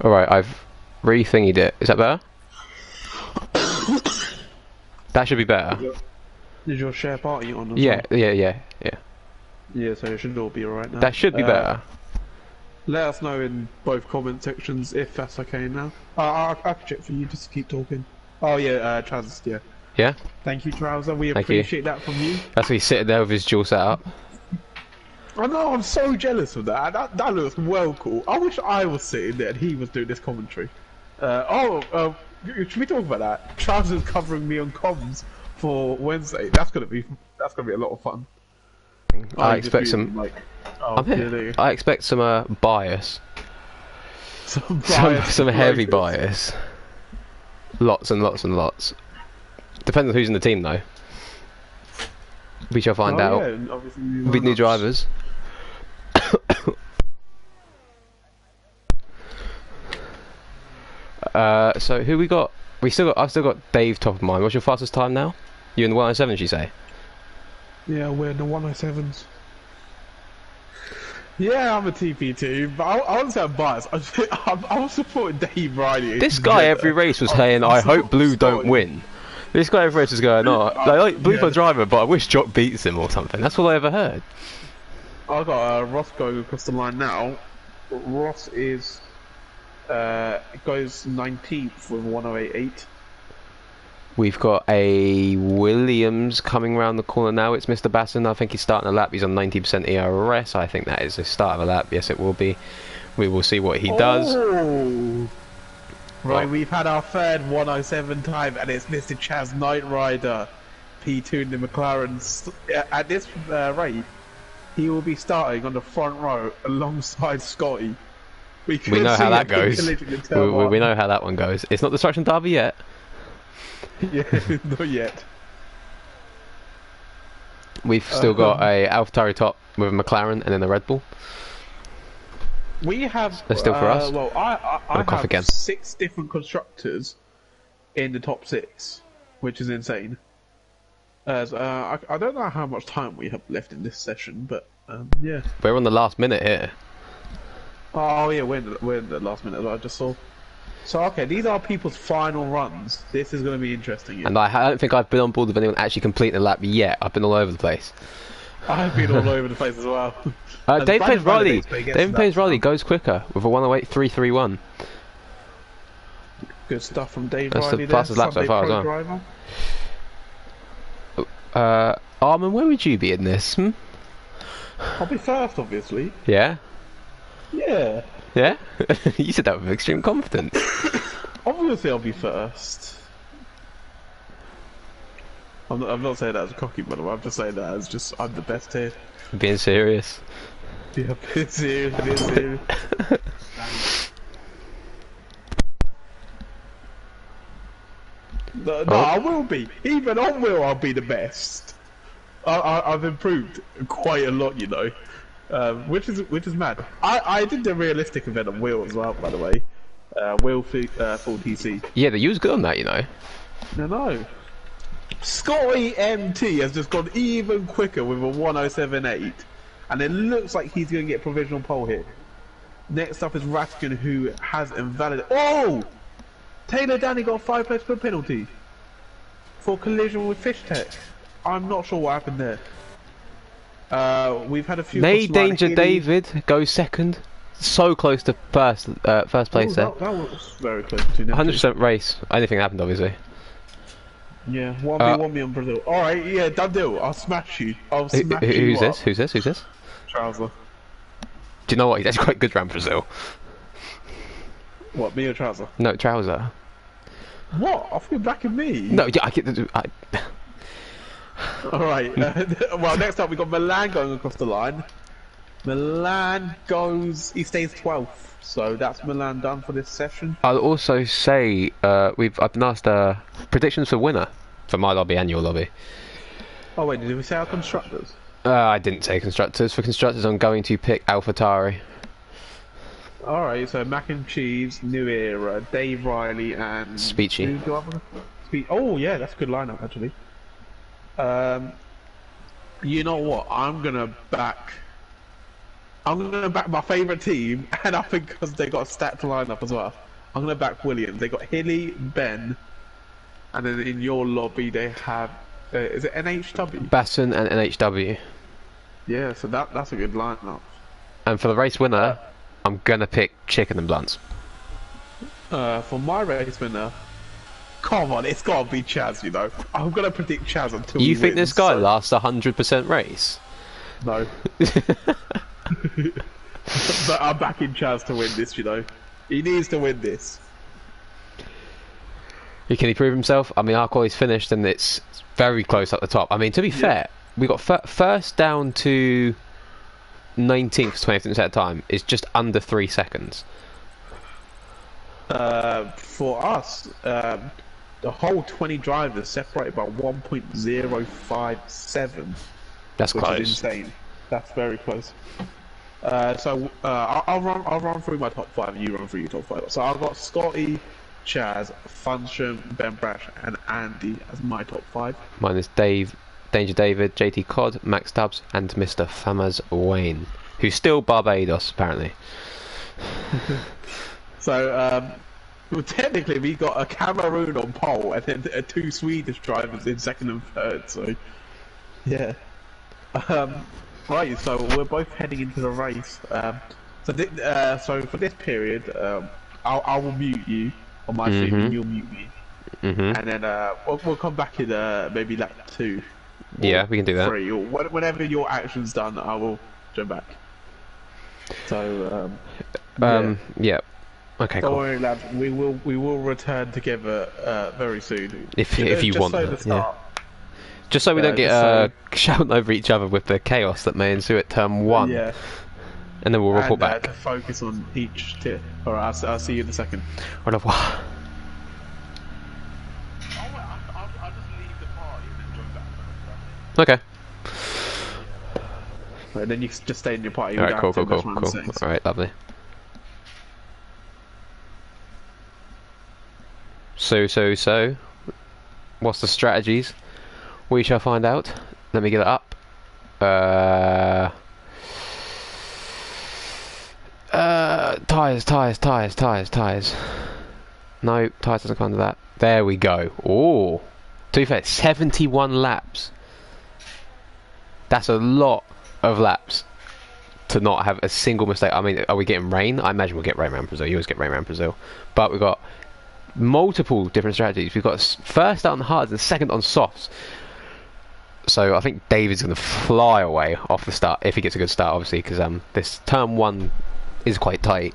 Alright, I've re-thingied it. Is that better? That should be better. Is your share party on as Yeah, well? yeah. Yeah, so it should all be alright now. That should be better. Let us know in both comment sections if that's okay now. I can check for you just to keep talking. Oh yeah, Trousers, yeah. Yeah? Thank you, Trouser. We Thank you. appreciate that from you. That's why he's sitting there with his dual setup. I know, I'm so jealous of that. That looks well cool. I wish I was sitting there and he was doing this commentary. Should we talk about that? Trousers covering me on comms for Wednesday. That's gonna be a lot of fun. I expect some. Like, I expect some bias. Some heavy bias. Lots and lots and lots. Depends on who's in the team though. We shall find out. Yeah, With new drivers. So who we got? I've still got Dave top of mind. What's your fastest time now? You in the 107, you say? Yeah, we're in the 107s. Yeah, I'm a TP2, but I wouldn't say I'm biased. I was supporting Dave Riley. This guy every race was saying, "I hope Blue don't win." This guy every race was going, "Oh, I like Blue's my driver, but I wish Jock beats him or something." That's all I ever heard. I got Ross going across the line now. Ross is goes 19th with 108.8. We've got a Williams coming round the corner now. It's Mr. Basson. I think he's starting a lap. He's on 90% ERS. I think that is the start of a lap. Yes, it will be. We will see what he does. Right, we've had our third 107 time, and it's Mr. Chaz Knight Rider, P2 in the McLaren. At this rate, he will be starting on the front row alongside Scotty. We know how that goes. We know how that one goes. It's not Destruction Derby yet. Yeah, not yet. We've still got a AlphaTauri top with a McLaren and then a Red Bull. We have. They're still for us. Well, I have again. 6 different constructors in the top 6, which is insane. As I don't know how much time we have left in this session, but yeah. We're on the last minute here. Oh yeah, we're in the last minute. I just saw. So okay, these are people's final runs. This is going to be interesting. Yeah. And I don't think I've been on board with anyone actually completing the lap yet. I've been all over the place. I've been all over the place as well. Dave Payne Riley goes quicker with a 108.331. Good stuff from Dave That's Riley. The fastest lap so far as well. Armin, where would you be in this? I'll be first, obviously. Yeah? Yeah. Yeah? You said that with extreme confidence. Obviously I'll be first. I'm not saying that as a cocky, by the way. I'm just saying that as just, I'm the best here. Being serious. Yeah, being serious. No, I will be. Even on wheel, I'll be the best. I've improved quite a lot, you know. Which is mad. I did the realistic event on wheel as well, by the way. Wheel full TC. Yeah, you was good on that, you know. No. Scotty MT has just gone even quicker with a 107.8, and it looks like he's going to get provisional pole here. Next up is Ratkin, who has invalidated. Oh! Taylor Danny got a 5 place per penalty for collision with Fish Tech. I'm not sure what happened there. We've had a few. May Danger David goes second. So close to first place there. That was very close to 100% race. Anything happened, obviously. Yeah, 1v1 me on Brazil. Alright, yeah, done deal. I'll smash you. I'll smash you. Who's this? Trouser. Do you know what? He's actually quite good around Brazil. What, me or Trouser? No, Trouser. What? I feel back at me. No, yeah, Alright, well, next up we got Milan going across the line. Milan he stays 12th, so that's Milan done for this session. I'll also say, I've been asked predictions for winner for my lobby and your lobby. Oh wait, did we say our constructors? I didn't say constructors. For constructors, I'm going to pick AlphaTauri. Alright, so Mac and Cheese, New Era, Dave Riley, and... Speechy. Oh yeah, that's a good lineup actually. You know what? I'm gonna back I'm gonna back my favourite team, and I think because they got a stacked lineup as well. I'm gonna back Williams. They got Hilly, Ben, and then in your lobby they have is it NHW? Basson and NHW. Yeah, so that's a good lineup. And for the race winner, I'm gonna pick Chicken and Blunts. For my race winner, come on, it's gotta be Chaz. You know, I'm gonna predict Chaz until You he think wins, this guy so... lasts 100% race? No. But I'm backing Chaz to win this. You know, he needs to win this. Can he prove himself? I mean, our quality's finished and it's very close at the top. I mean, to be fair, we got first down to 19th, 20th at a time is just under 3 seconds. For us, the whole 20 drivers separated by 1.057. That's which close. is insane. That's very close. I'll run through my top 5 and you run through your top 5. So I've got Scotty, Chaz, Funstrom, Ben Brash and Andy as my top 5. Mine is Dave, Danger David, JT Cod, Max Stubbs and Mr. Famaz Wayne, who's still Barbados apparently. So well, technically we got a Cameroon on pole and then 2 Swedish drivers in 2nd and 3rd, so yeah. Right, so we're both heading into the race. So for this period, I will mute you on my feed and you'll mute me. And then we'll come back in maybe lap 2. Yeah, we can do that. 3, or whenever your action's done, I will jump back. So yeah. Okay, don't cool. worry, lads. We will return together very soon. If you want, so to start. Just so we don't get shouting over each other with the chaos that may ensue at turn 1. Yeah. And then we'll report back. Focus on each tier. Alright, I'll see you in a second. Au revoir. I'll just leave the party and then join back. Okay. Right, then you can just stay in your party. Alright, cool. Alright, lovely. So, what's the strategies? We shall find out. Let me get it up. Tyres. No, tyres doesn't come under that. There we go. Oh, to be fair, 71 laps. That's a lot of laps to not have a single mistake. I mean, are we getting rain? I imagine we'll get rain around Brazil. You always get rain around Brazil. But we've got multiple different strategies. We've got first out on hards and second on softs. So I think David's going to fly away off the start if he gets a good start, obviously, because this turn 1 is quite tight.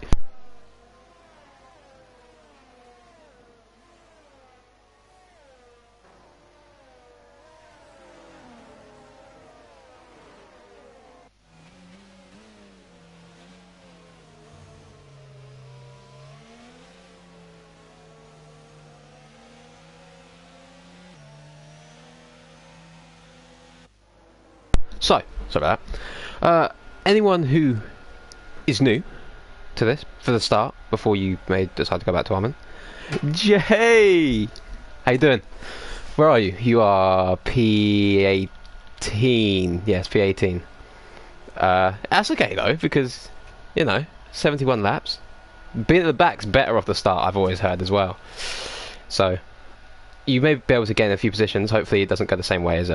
So, sorry about that. Anyone who is new to this for the start, before you may decide to go back to Armin. Jay! How you doing? Where are you? You are P18. Yes, P18. That's okay though, because, you know, 71 laps. Being at the back's better off the start, I've always heard as well. So, you may be able to gain a few positions. Hopefully it doesn't go the same way as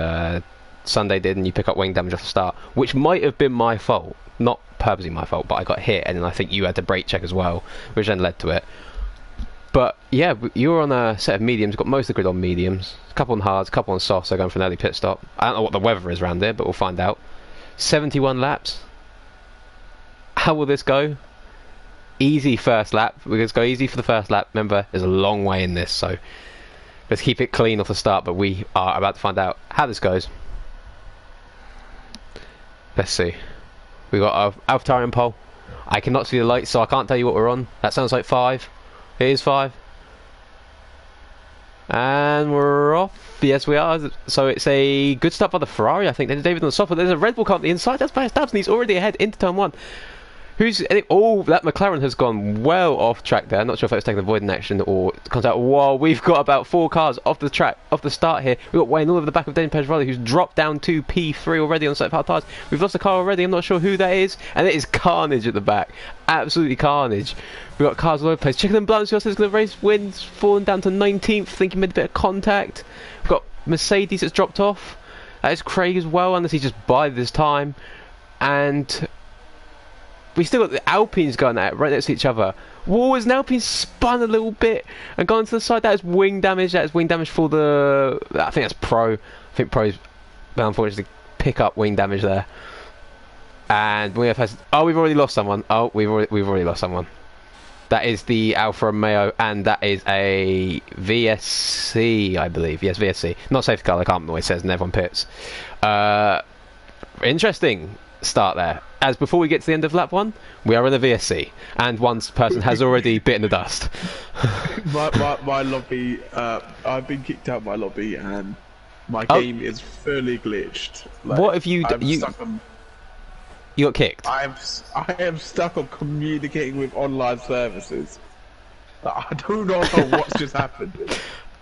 Sunday did and you pick up wing damage off the start, which might have been my fault. Not purposely my fault, but I got hit and then I think you had to brake check as well, which then led to it. But yeah, you were on a set of mediums, got most of the grid on mediums, a couple on hards, a couple on softs, so going for an early pit stop. I don't know what the weather is around here, but we'll find out. 71 laps. How will this go? Easy first lap. We're going to go easy for the first lap. Remember, there's a long way in this, so let's keep it clean off the start, but we are about to find out how this goes. Let's see. We got our AlphaTauri pole. I cannot see the lights, so I can't tell you what we're on. That sounds like 5. It is 5. And we're off. Yes, we are. So it's a good start by the Ferrari, I think. There's David on the soft, but there's a Red Bull car on the inside. That's by Stubbs, and he's already ahead into turn 1. That McLaren has gone well off track there. Not sure if it was taking avoiding action or contact. Whoa, we've got about 4 cars off the track, off the start here. We've got Wayne all over the back of Daniel PGRL, who's dropped down to P3 already on certified tyres. We've lost a car already. I'm not sure who that is, and it is carnage at the back. Absolutely carnage. We've got cars all over the place. Chicken and Blunt, who else is going to race wins, falling down to 19th. Think he made a bit of contact. We've got Mercedes that's dropped off. That is Craig as well, unless he just bided his time. And we still got the Alpines going at it right next to each other. Whoa, as an Alpine spun a little bit and gone to the side. That is wing damage. That is wing damage for the... I think that's Pro. I think Pro's unfortunately pick up wing damage there. And we have had... Oh, we've already lost someone. Oh, we've already lost someone. That is the Alfa Romeo, and that is a VSC, I believe. Yes, VSC. Not safety car, I can't remember what it says, and everyone pits. Interesting start there. As before we get to the end of lap 1, we are in a VSC, and one person has already bitten the dust. my lobby, I've been kicked out of my lobby, and my game is fully glitched. Like, what have you done? You got kicked? I am stuck on communicating with online services. I don't know what's just happened.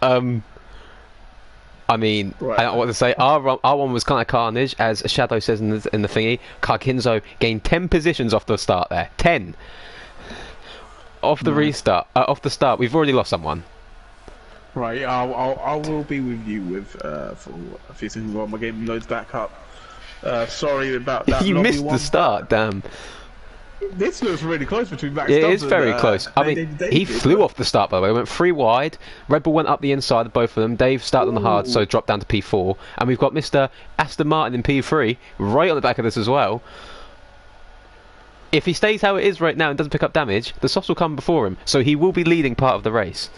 I mean, right. I don't know what to say. Our one was kind of carnage, as Shadow says in the thingy. Carkinzo gained 10 positions off the start there. 10! Off the restart. Off the start. We've already lost someone. Right, I will be with you with for a few seconds while my game loads back up. Sorry about that. You missed the start, damn. This looks really close between Max. It is very close. I mean, he flew off the start, by the way. Went 3 wide. Red Bull went up the inside of both of them. Dave started on the hard, so dropped down to P4. And we've got Mr. Aston Martin in P3, right on the back of this as well. If he stays how it is right now and doesn't pick up damage, the softs will come before him, so he will be leading part of the race.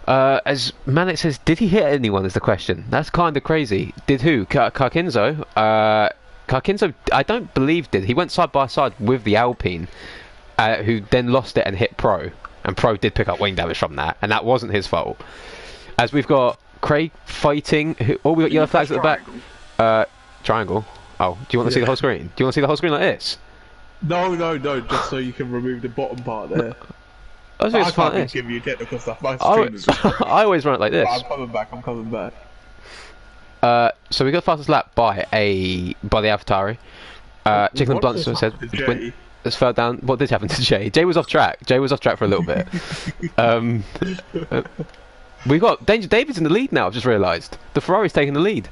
As Manic says, did he hit anyone is the question. That's kind of crazy. Did who? Carkinzo? Carkinzo, I don't believe did. He went side by side with the Alpine, who then lost it and hit Pro. And Pro did pick up wing damage from that, and that wasn't his fault. As we've got Craig fighting... Oh, we've got yellow flags at the back. Triangle? Oh, do you want to see the whole screen? Do you want to see the whole screen like this? No, just so you can remove the bottom part there. I can't give you technical stuff. My stream is I always run it like this. I'm coming back. So we got the fastest lap by the AlphaTauri. Chicken and Blunt said just fell down. What did happen to Jay? Jay was off track. Jay was off track for a little bit. We've got Danger David's in the lead now. I've just realised the Ferrari's taking the lead.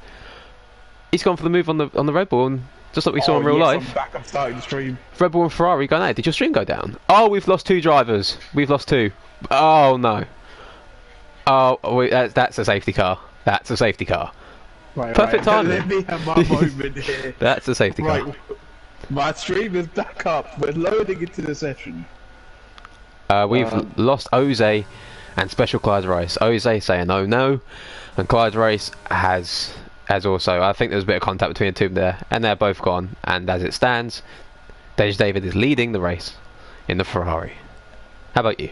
He's gone for the move on the Red Bull, and just like we saw in real life. I'm back. I'm starting the stream. Red Bull and Ferrari going out. Did your stream go down? Oh, we've lost 2 drivers. We've lost 2. Oh no. Oh, wait, that's a safety car. That's a safety car. Right, Perfect timing. Let me have my moment here. That's a safety car. My stream is back up. We're loading into the session. We've lost Oze and Special Clyde Race. Oze saying oh no, and Clyde Race has also. I think there's a bit of contact between the two there, and they're both gone. And as it stands, Dej David is leading the race in the Ferrari. How about you?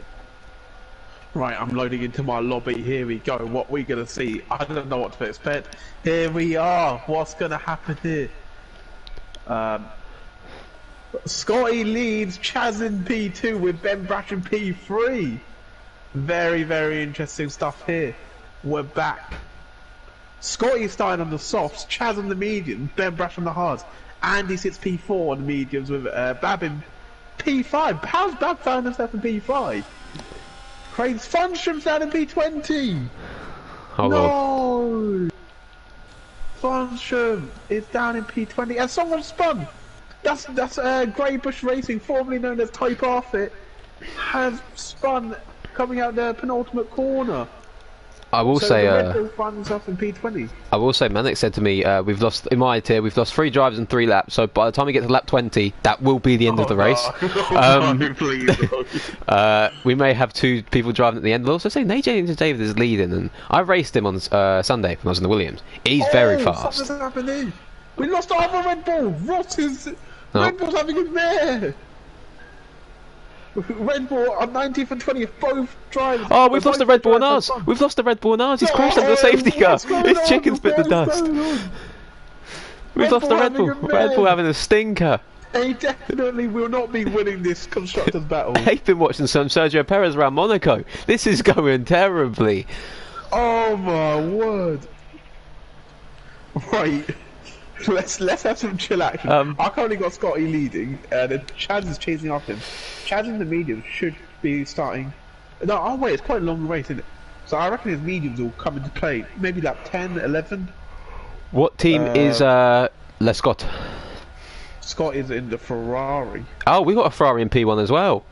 Right, I'm loading into my lobby. Here we go. What we gonna see? I don't know what to expect. Here we are. What's gonna happen here? Scotty leads Chaz in P2 with Ben Brash in P3. Very, very interesting stuff here. We're back. Scotty starting on the softs, Chaz on the medium, Ben Brash on the hards. Andy sits P4 on the mediums with Bab in P5. How's Bab found himself in P5? Craig's Funstrom's down in P20. Hold on. Funstrom is down in P20, and someone spun. That's Grey Bush Racing, formerly known as Type Arfit, has spun coming out the penultimate corner. I will say, Red Bull finds himself in P20. I will say, Manic said to me, we've lost, in my tier, we've lost 3 drivers and 3 laps, so by the time we get to lap 20, that will be the end of the race. No, please. We may have 2 people driving at the end. I'll also say, AJ David is leading, and I raced him on Sunday when I was in the Williams. He's very fast. Something's happening. We lost our other Red Bull. Red Bull's having a mare. Red Bull on 19th and 20th, both drivers. Oh, we've lost the Red Bull on ours. We've lost the Red Bull on ours. He's crashed under the safety car. His chicken's bit the dust. We've lost the Red Bull. Red Bull having a stinker. They definitely will not be winning this constructors battle. They've been watching some Sergio Perez around Monaco. This is going terribly. Oh my word! Right, let's have some chill action. I currently got Scotty leading, and Chaz is chasing after him. Chaz in the mediums should be starting. No, oh wait, it's quite a long race, isn't it? So I reckon his mediums will come into play. Maybe like 10, 11. What team is Lescott? Scott is in the Ferrari. Oh, we got a Ferrari in P1 as well.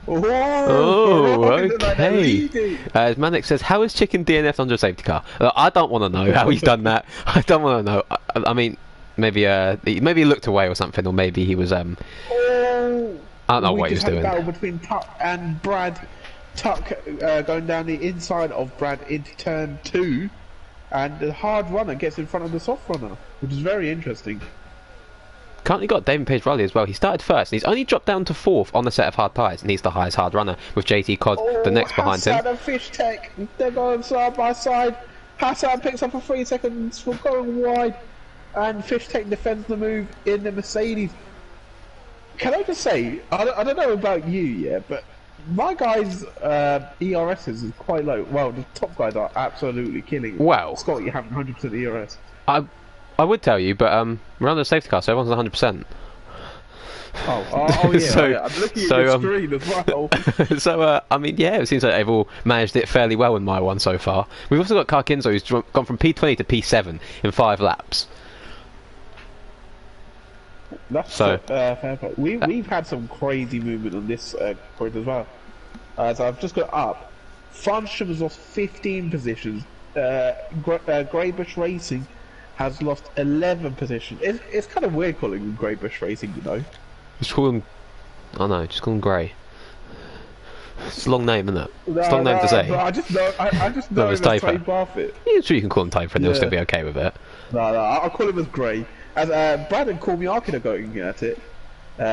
Oh, okay. As Manic says, how is Chicken DNF under a safety car? I don't want to know how he's done that. I don't want to know. I mean, maybe he looked away or something, or maybe he was I don't know what he was doing. We just had a battle between Tuck and Brad. Tuck going down the inside of Brad into turn 2, and the hard runner gets in front of the soft runner, which is very interesting. Currently got David PGRL as well. He started first, and he's only dropped down to 4th on the set of hard tyres, and he's the highest hard runner, with JT Cod the next behind him. Hassan and Fish Tech, they're going side by side. Hassan picks up for 3 seconds for going wide, and Fish Tech defends the move in the Mercedes. Can I just say, I don't know about you, yeah, but my guys' ERSs is quite low. Well, the top guys are absolutely killing it. Well, Scott, you have 100% ERS. I would tell you, but we're on the safety car, so everyone's 100%. Oh yeah, so, yeah. I'm looking at your screen as well. So, I mean, yeah, it seems like they've all managed it fairly well in my one so far. We've also got Carkinzo, who's gone from P20 to P7 in 5 laps. That's so fair play. We've had some crazy movement on this point as well. So I've just got up. Farnsham has lost 15 positions. Greybush Racing has lost 11 positions. It's kind of weird calling him Greybush Racing, you know. Just call him. Oh no, just call him Grey. It's a long name, isn't it? It's a long name to say. I just know. I just know him as Tay Barfit. Yeah, sure you can call him Typer, and they'll still be okay with it. No, I'll call him as Grey. As Brad and Call Me Arkin are going at it.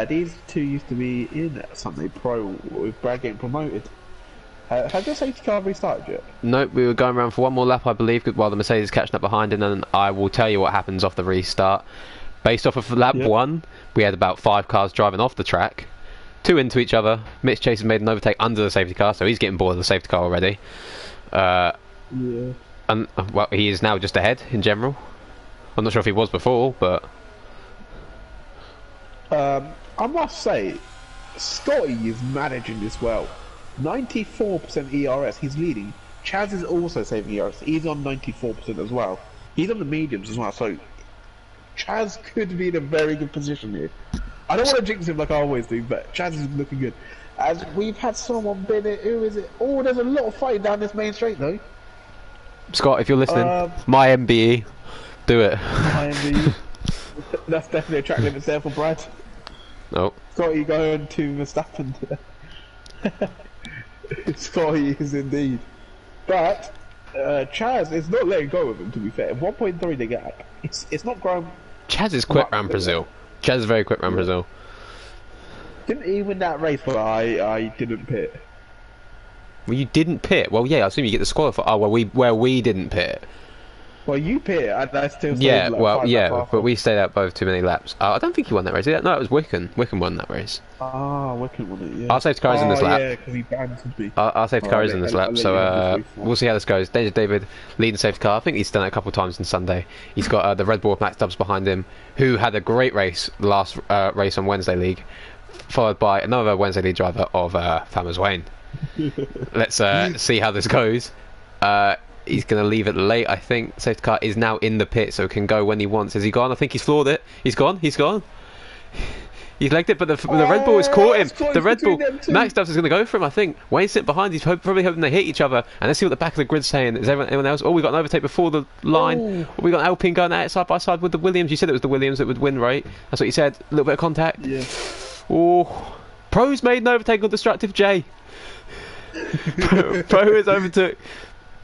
These two used to be in Sunday Pro with Brad getting promoted. Has your safety car restarted yet? Nope, we were going around for one more lap, I believe, while the Mercedes is catching up behind, and then I will tell you what happens off the restart. Based off of lap 1, we had about 5 cars driving off the track, 2 into each other. Mitch Chase has made an overtake under the safety car, so he's getting bored of the safety car already. And well, he is now just ahead in general. I'm not sure if he was before, but I must say, Scotty is managing this well. 94% ERS, he's leading. Chaz is also saving ERS, he's on 94% as well. He's on the mediums as well, so Chaz could be in a very good position here. I don't want to jinx him like I always do, but Chaz is looking good. As we've had someone bid it, who is it? Oh, there's a lot of fighting down this main straight though. Scott, if you're listening, my MBE, do it. My MBE. That's definitely a track limit there for Brad. No. Scotty going to Verstappen today. Scotty is indeed. But Chaz is not letting go of him, to be fair. 1.3 the gap. It's not grown. Chaz is quick round Brazil. Chaz is very quick round Brazil. Didn't he win that race, but I didn't pit. Well, you didn't pit. Well, yeah, I assume you get the disqualified. Oh, well, we didn't pit. Well, you pit, and I still yeah, like well, yeah, but we stayed out both too many laps. I don't think he won that race. No, it was Wickham. Wickham won that race. Ah, Wickham won it, yeah. Our safety car is in this lap. Yeah, because he banned me. Our safety car is in this lap, so we'll see how this goes. David leading safety car. I think he's done it a couple of times on Sunday. He's got the Red Bull with Max Stubbs behind him, who had a great race last race on Wednesday League, followed by another Wednesday League driver of Farmers Wayne. Let's see how this goes. He's going to leave it late, I think. Safety car is now in the pit, so can go when he wants. Has he gone? I think he's floored it. He's gone. He's gone. He's legged it, but the Red Bull has caught him. The Red Bull, Max Stubbs is going to go for him, I think. Wayne's sitting behind. He's probably hoping they hit each other. And let's see what the back of the grid's saying. Is anyone else? Oh, we got an overtake before the line. Oh, we got Alpine going at it side by side with the Williams. You said it was the Williams that would win, right? That's what you said. A little bit of contact. Yeah. Oh, Pro's made an overtake on Destructive J. Pro has overtook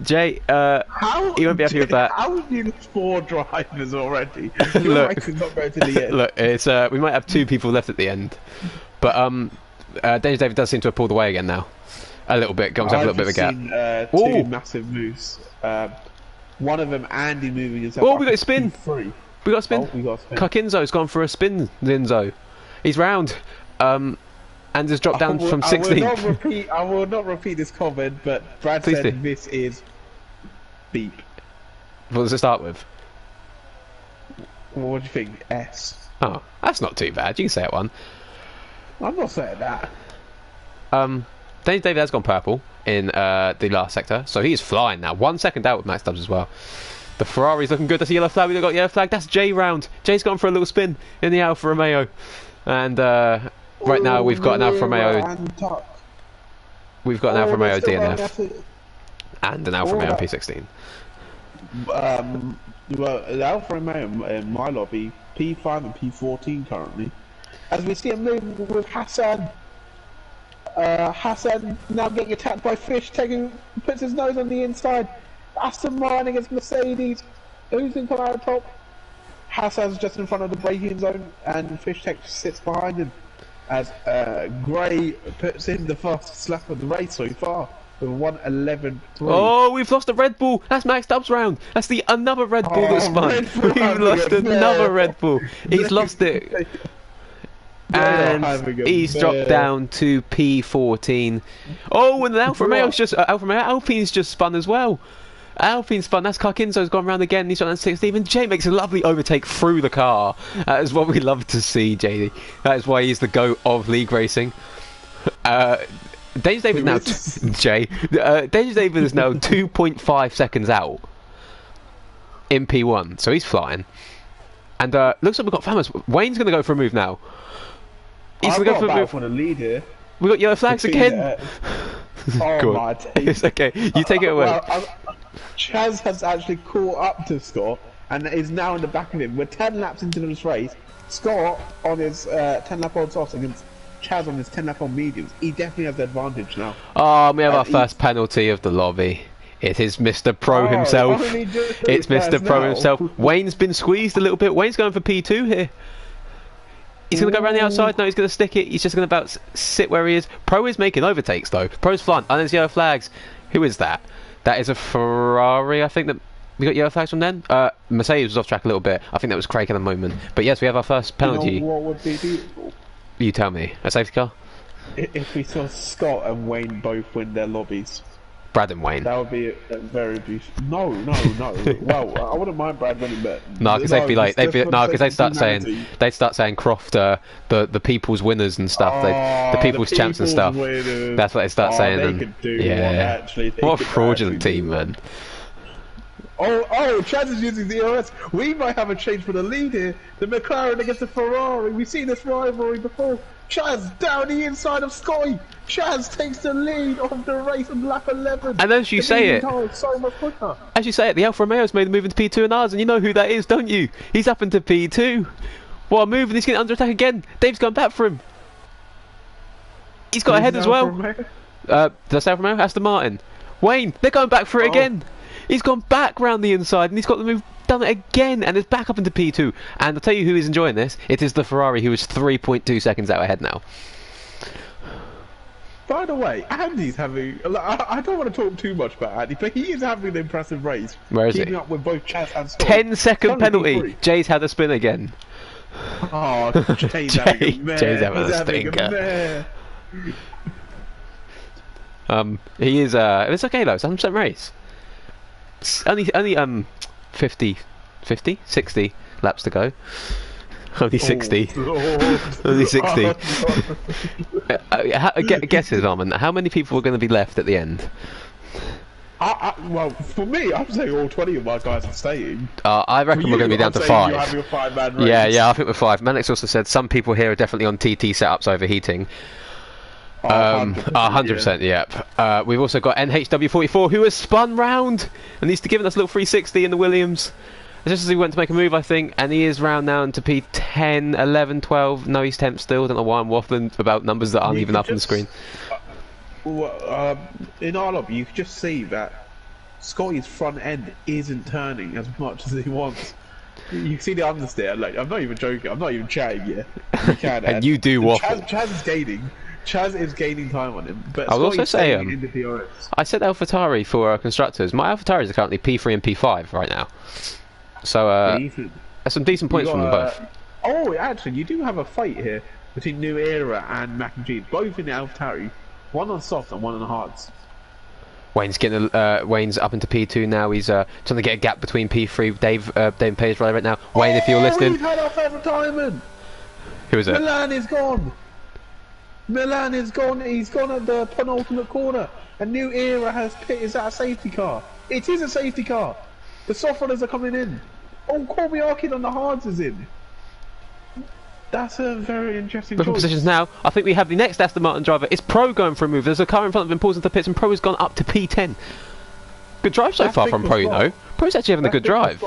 Jay. You won't be happy with that. How have you lost 4 drivers already? Your race is not going to the end. Look, it's we might have 2 people left at the end, but David does seem to have pulled away again now, a little bit. Got himself a little bit of a gap. Two massive moves. One of them, Andy, moving himself. Oh, we got a spin. We got a spin. Oh, we got a spin. Kakinzo's gone for a spin. Linzo. He's round. And has dropped down from I will 16th. not repeat. I will not repeat this comment, but Brad Please said do. this is beep. What does it start with? What do you think? S. Oh, that's not too bad. You can say it one. I'm not saying that. Daniel David has gone purple in the last sector, so he's flying now. 1 second out with Max Stubbs as well. The Ferrari's looking good. That's a yellow flag. We've got yellow flag. That's Jay round. Jay's gone for a little spin in the Alfa Romeo. And right now we've got an Alfa Romeo. We've got an Alfa Romeo DNF and an Alfa Romeo P16. Well, the Alfa Romeo in my lobby, P5 and P14 currently. As we see him moving with Hassan. Hassan now getting attacked by Fish, puts his nose on the inside. Aston Martin against Mercedes. Who's going to come out top? Hassan's just in front of the braking zone, and Fish Tech sits behind him. As Gray puts in the fastest lap of the race so far with 1:11.3. Oh, we've lost a Red Bull. That's Max Stubbs round. That's another Red Bull that spun. We've lost another Red Bull. He's lost it. And he's dropped down to P14. Oh, and the Alpine's just spun as well. Alpine spun. That's Carkinzo's gone round again. He's on 16. And Jay makes a lovely overtake through the car. That is what we love to see, JD. That is why he's the GOAT of league racing. Dangerous David now. Dangerous David is now 2.5 seconds out in P1, so he's flying. And looks like we've got Famous. Wayne's going to go for a move now. He's going to go for a move. For the lead here. We've got yellow flags again. Oh my days. It's okay. You take it away. Well, Chaz has actually caught up to Scott and is now in the back of him. We're 10 laps into this race. Scott on his 10 lap on softs against Chaz on his 10 lap on mediums. He definitely has the advantage now. Oh, we have our first penalty of the lobby. It is Mr. Pro himself. It's Mr. Pro himself. Wayne's been squeezed a little bit. Wayne's going for P2 here. He's going to go around the outside. No, he's going to stick it. He's just going to about sit where he is. Pro is making overtakes, though. Pro's flying. And there's yellow flags. Who is that? That is a Ferrari, I think. That we got yellow flags from then. Mercedes was off track a little bit. I think that was Craig at the moment. But yes, we have our first penalty. You know what would be beautiful? You tell me. A safety car? If we saw Scott and Wayne both win their lobbies. Brad and Wayne. That would be a very beautiful. No. Well, I wouldn't mind Brad winning, but no, because they'd be like, because they'd start saying Croft, the people's winners and stuff, the people's champs and stuff. Winners. That's what they start saying. They And could do what a fraudulent team, man. Oh, Chaz is using the ERS. We might have a change for the lead here. The McLaren against the Ferrari. We've seen this rivalry before. Chaz down the inside of Scotty. Chaz takes the lead of the race on lap 11. And as you say it, so much quicker. As you say it, the Alfa Romeo's made the move into P2 and ours, and you know who that is, don't you? He's up into P2. What a move, and he's getting under attack again. Dave's gone back for him. He's got ahead as well. That's Alfa Romeo, Aston Martin. Wayne, they're going back for it again. He's gone back round the inside, and he's got the move done it again, and it's back up into P2. And I'll tell you who is enjoying this. It is the Ferrari, who is 3.2 seconds out ahead now. By the way, Andy's having... I don't want to talk too much about Andy, but he is having an impressive race. Where is he? Keeping up with both Chaz and Scott. 10-second penalty. Jay's had a spin again. Oh, Jay's having a mare. Jay's having a stinker. He is... it's okay though, it's a 100% race. It's only 50, 60 laps to go. Only 60. Only 60. Guesses, Armin. How many people are going to be left at the end? Well, for me, I'm saying all 20 of my guys are staying. I reckon we're going to be down to 5. You're having a 5-man race. Yeah, I think we're 5. Manix also said some people here are definitely on TT setups overheating. 100%, yep. We've also got NHW44 who has spun round and he's given us a little 360 in the Williams. Just as he went to make a move, I think, and he is round now into P10, 11, 12. No, he's 10th still. Don't know why I'm waffling about numbers that aren't even up on the screen. In our lobby, you can just see that Scotty's front end isn't turning as much as he wants. You can see the understeer. Like, I'm not even joking. I'm not even chatting yet. You can, and you do waffle. Chaz is gaining. Chaz is gaining time on him. But I will also say, in the DRS. I said AlphaTauri for constructors. My AlphaTauri is currently P3 and P5 right now. So, there's some decent points from them both. Oh, actually, you do have a fight here. between New Era and Mac and Cheese, both in the AlphaTauri. One on soft and one on hards. Wayne's getting Wayne's up into P2 now. He's trying to get a gap between P3. Dave Page right now. Wayne, if you're listening, He's had our first retirement. who is it? Milan is gone. Milan is gone. He's gone at the penultimate corner. A New Era has pit. Is that a safety car? It is a safety car. The soft runners are coming in. Oh, Corby Arkin on the hards is in. That's a very interesting Different choice. positions now. I think we have the next Aston Martin driver. It's Pro going for a move. There's a car in front of him, pulls into the pits, and Pro has gone up to P10. Good drive so That's far big from for Pro, you Scott. know. Pro's actually having a good drive.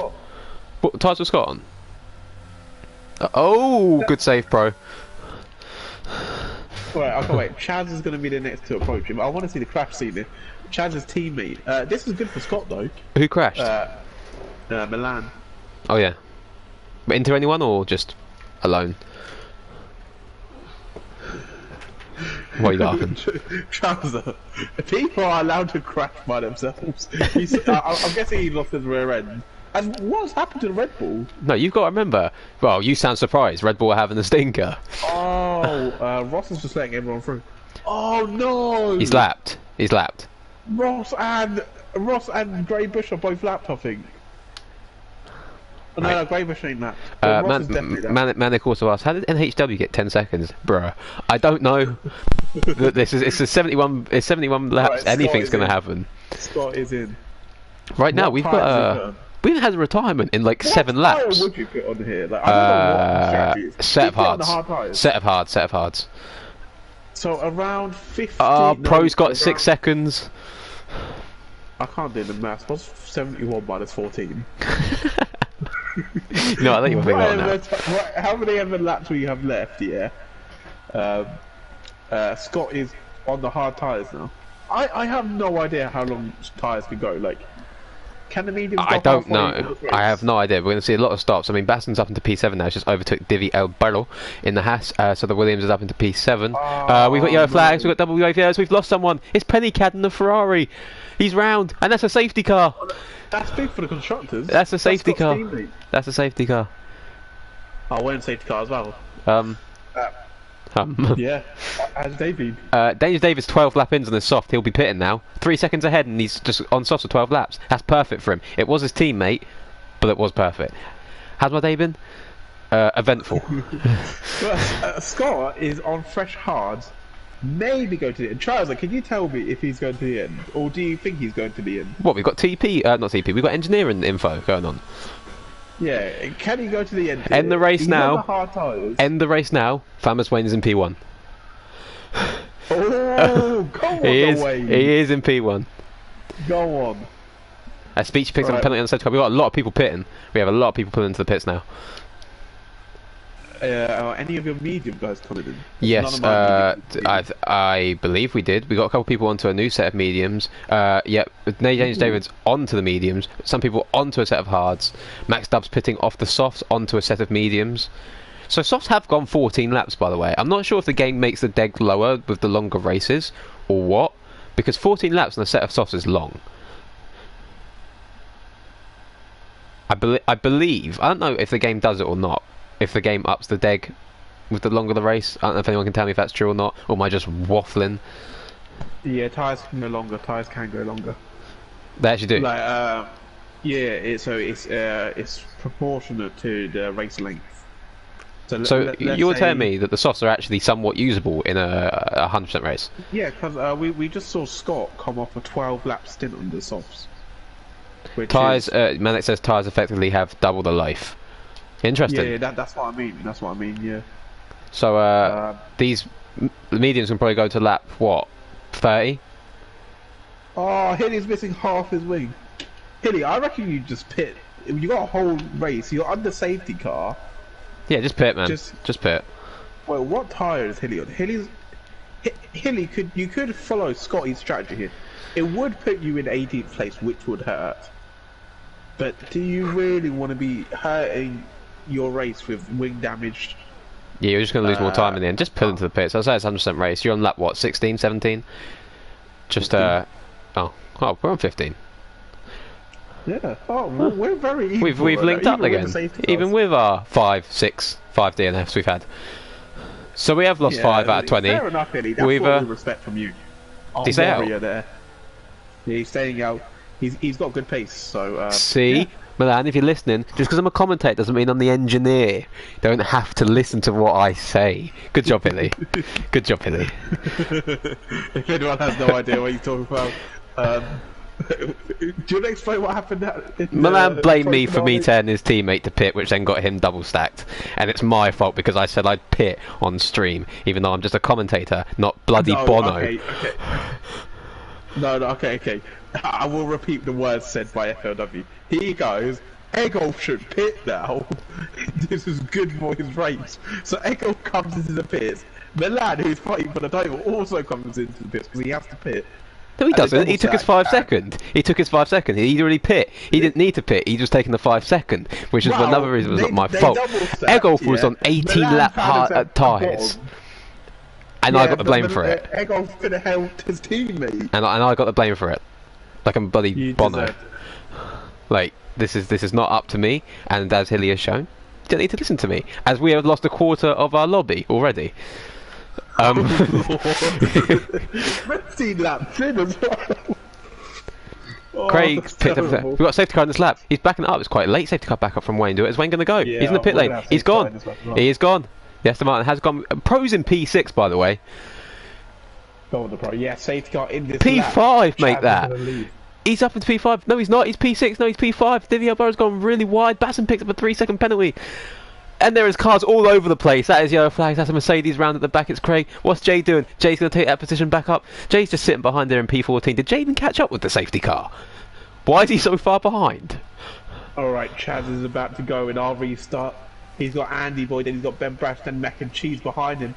What tyres was Scott on? Oh, good save, Pro. Right, I can't wait. Chaz is going to be the next to approach him. I want to see the crash scene there. Chaz's teammate. This is good for Scott though. Who crashed? Milan. Oh yeah. But into anyone or just alone? Why are you laughing? Trouser. People are allowed to crash by themselves. I'm guessing he lost his rear end. And what's happened to the Red Bull? No, you've got to remember. Well, you sound surprised. Red Bull are having a stinker. Oh, Ross is just letting everyone through. Oh no! He's lapped. He's lapped. Ross and Grey Bush are both lapped, I think. Oh, no, Grey Bush ain't lapped. But Ross is definitely lapped. Manic also asked, how did NHW get 10 seconds? Bruh. I don't know. It's a 71 laps. Right, Anything's Scott going is to in. happen. Scott is in. Right now, What we've tyres got is it? we haven't had a retirement in like 7 What tyre laps. would you put on here? Like, I don't know what the strategy is. Set You of put on the hards. hard tyres. Set of hards. So around 50. Pro's got around- 6 seconds. I can't do the maths. What's 71 minus 14? No, I think you'll figure it out now. Right, how many ever laps we have left? Yeah. Scott is on the hard tyres now. I have no idea how long tyres can go. Like, can the mediums? I go don't halfway know. in the race? I have no idea. We're going to see a lot of stops. I mean, Baston's up into P7 now. It's just overtook Divi El Barro in the Haas. So the Williams is up into P7. We've got yellow flags. We've got double WFS. We've lost someone. It's Pennycad in the Ferrari. He's round, and that's a safety car. That's big for the constructors. That's a safety car. Scott's teammate. That's a safety car. Oh, we're in safety car as well. Yeah. How's they been? Daniel Davis 12 lap ins on his soft. He'll be pitting now. 3 seconds ahead, and he's just on soft for 12 laps. That's perfect for him. It was his teammate, but it was perfect. How's my day been? Eventful. Scott is on fresh hards. Maybe go to the end. Charles, can you tell me if he's going to the end, or do you think he's going to the end? What, we've got TP? Not TP. We've got engineering info going on. Yeah, can he go to the end? End the race He's now. on the hard tyres. End the race now. Famous Wayne is in P1. Oh, go on He is. the way. He is in P1. Go on. A speech picks up a Right. penalty on the safety car. We've got a lot of people pitting. We have a lot of people pulling into the pits now. Are any of your medium guys coming in? None Yes, of my medium- I believe we did. We got a couple of people onto a new set of mediums. Yep, James David's onto the mediums. Some people onto a set of hards. Max Dub's pitting off the softs onto a set of mediums. So softs have gone 14 laps, by the way. I'm not sure if the game makes the deg lower with the longer races or what, because 14 laps on a set of softs is long. I believe. I don't know if the game does it or not. If the game ups the deg with the longer the race. I don't know if anyone can tell me if that's true or not, or am I just waffling? Yeah, tyres can go longer. Tyres can go longer. They actually do. Like, yeah. It's proportionate to the race length. So let's you're say- telling me that the softs are actually somewhat usable in a 100% race? Yeah, because we just saw Scott come off a 12-lap stint on the softs. Which Tyres, is- Manic says tyres effectively have double the life. Interesting. Yeah, that's what I mean. That's what I mean. Yeah. So these mediums can probably go to lap what, 30? Oh, Hilly's missing half his wing. Hilly, I reckon you just pit. You got a whole race. You're under safety car. Yeah, just pit, man. Just- Just pit. Well, what tyre is Hilly on? Hilly could follow Scotty's strategy here. It would put you in 18th place, which would hurt. But do you really want to be hurting your race with wing damage? Yeah, you're just going to lose more time in the end. Just pull into the pits. I'll say it's 100% race. You're on lap what, 16, 17? Just 15. Oh, we're on 15. Yeah. Oh, we're very equal. We've right linked now, up even with again, the safety even cars. with our 5 DNFs we've had. So we have lost 5 out of 20. Fair enough, Billy. That's We've, what we respect from you. Our he stay out? warrior there. Yeah, he's staying out. He's got good pace, so... See? yeah. Milan, if you're listening, just because I'm a commentator doesn't mean I'm the engineer. You don't have to listen to what I say. Good job, Billy. Good job, Billy. If anyone has no idea what you're talking about, do you want to explain what happened? Milan blamed me for me telling his teammate to pit, which then got him double stacked. And it's my fault because I said I'd pit on stream, even though I'm just a commentator, not bloody Bono. Okay. No, okay. I will repeat the words said by FLW. He goes, Egolf should pit now. This is good for his race. So Egolf comes into the pits. Milan, who's fighting for the title, also comes into the pits because he has to pit. No, he doesn't. He took his 5 second. He took his 5 second. He'd already pit. He didn't need to pit. He just taken the 5 second, which is another reason it was not my fault. Egolf was on 18 lap tyres. And I got the blame for it. Egolf could have helped his teammate. And I got the blame for it. Like I'm bloody Bono. Like, this is not up to me, and as Hilly has shown, you don't need to listen to me, as we have lost a quarter of our lobby already. 15 laps in as well. Craig's picked up. We've got a safety car in this lap. He's backing it up. It's quite a late safety car back up from Wayne. Is Wayne going to go? Yeah, he's in the pit lane. He's gone. He is gone. Yes, the Martin has gone. Pro's in P6, by the way. Go on the Pro. Yeah, safety car in this P5, lap. make that. He's up into P5. No, he's not. He's P6. No, he's P5. Didier Burrow's gone really wide. Basson picks up a 3-second penalty. And there is cars all over the place. That is yellow flags. That's a Mercedes round at the back. It's Craig. What's Jay doing? Jay's going to take that position back up. Jay's just sitting behind there in P14. Did Jay even catch up with the safety car? Why is he so far behind? Alright, Chaz is about to go in our restart. He's got Andy Boy, then he's got Ben Brash, then Mac and Cheese behind him.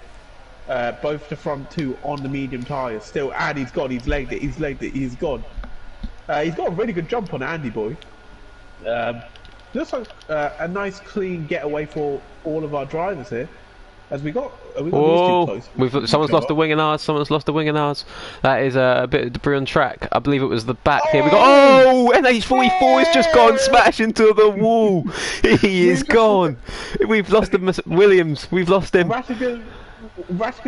Both the front two on the medium tyres. Still, Andy's gone. He's legged it. He's gone. He's got a really good jump on Andy Boy. Looks like a nice clean getaway for all of our drivers here. As we got these too close. Someone's lost the wing and ours. Someone's lost the wing and ours. That is a bit of debris on track. I believe it was the back here. We got NH44 has just gone smash into the wall. He is gone. We've lost him. Williams. We've lost him. Rattigan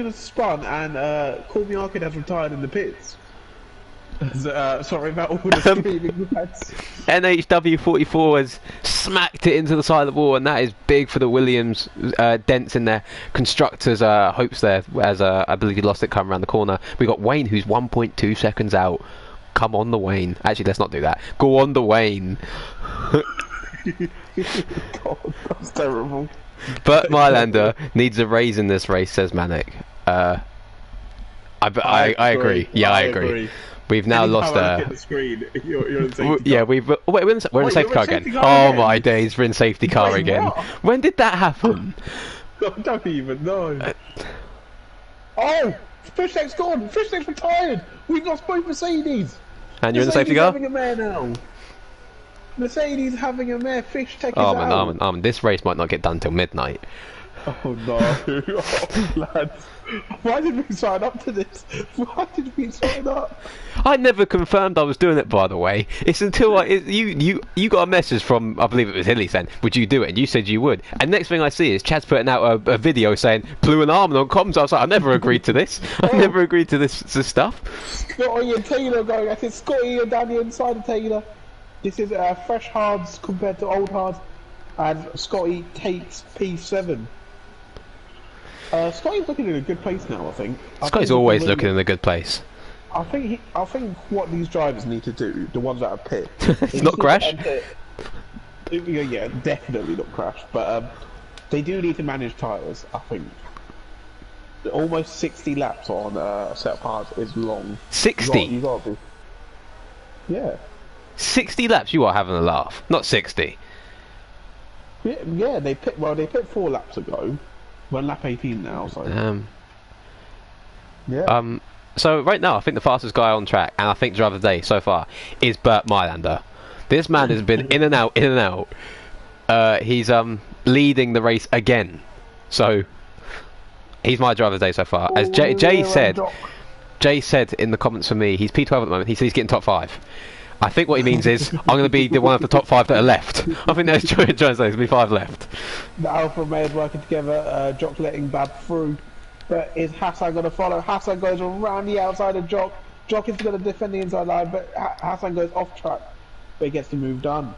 has spun and Courtney Arcade has retired in the pits. Sorry about all the screaming lads. NHW44 has smacked it into the side of the wall, and that is big for the Williams dents in their constructors' hopes there, as I believe he lost it coming around the corner. We got Wayne, who's 1.2 seconds out. Come on, the Wayne. Actually, let's not do that. Go on, the Wayne. God, that's terrible. But Mylander needs a raise in this race, says Manic. I agree. Yeah, I agree. We've now lost the screen. You're in safety yeah, car. we're in safety car again. Oh my days, we're in safety car again. What? When did that happen? I don't even know. Oh, Fishtail's gone. Fishtail's retired. We've lost both Mercedes. And you're in the safety car? Having a mare now. Mercedes having a mare. Fishtail is out. Armin, this race might not get done till midnight. Oh no, oh, lads. Why did we sign up to this? Why did we sign up? I never confirmed I was doing it, by the way. It's until you got a message from, I believe it was Hilly saying, would you do it? And you said you would. And next thing I see is Chad's putting out a video saying, Blue and Armin on comms. I was like, I never agreed to this. I never agreed to this stuff. Scotty and Taylor going at it. Scotty and Danny inside of Taylor. This is fresh hards compared to old hards. And Scotty takes P7. Scotty's looking in a good place now, I think. Scotty's always looking in a good place. I think what these drivers need to do, the ones that are pit, it's not crash. Yeah, definitely not crash. But they do need to manage tyres. I think almost 60 laps on a set of hards is long. 60. You got to be. Yeah. 60 laps. You are having a laugh. Not 60. Yeah. They pit 4 laps ago. We're on lap 18 now, so... yeah. So right now, I think the fastest guy on track, and I think driver of the day so far, is Bert Mylander. This man has been in and out, in and out. He's leading the race again. So he's my driver of the day so far. As Jay said in the comments for me, he's P12 at the moment. He said he's getting top 5. I think what he means is I'm going to be the one of the top 5 that are left. I think that's trying to say there's going to be 5 left. The Alpha males working together, Jock letting Bab through. But is Hassan going to follow? Hassan goes around the outside of Jock. Jock is going to defend the inside line, but Hassan goes off track. But he gets the move done.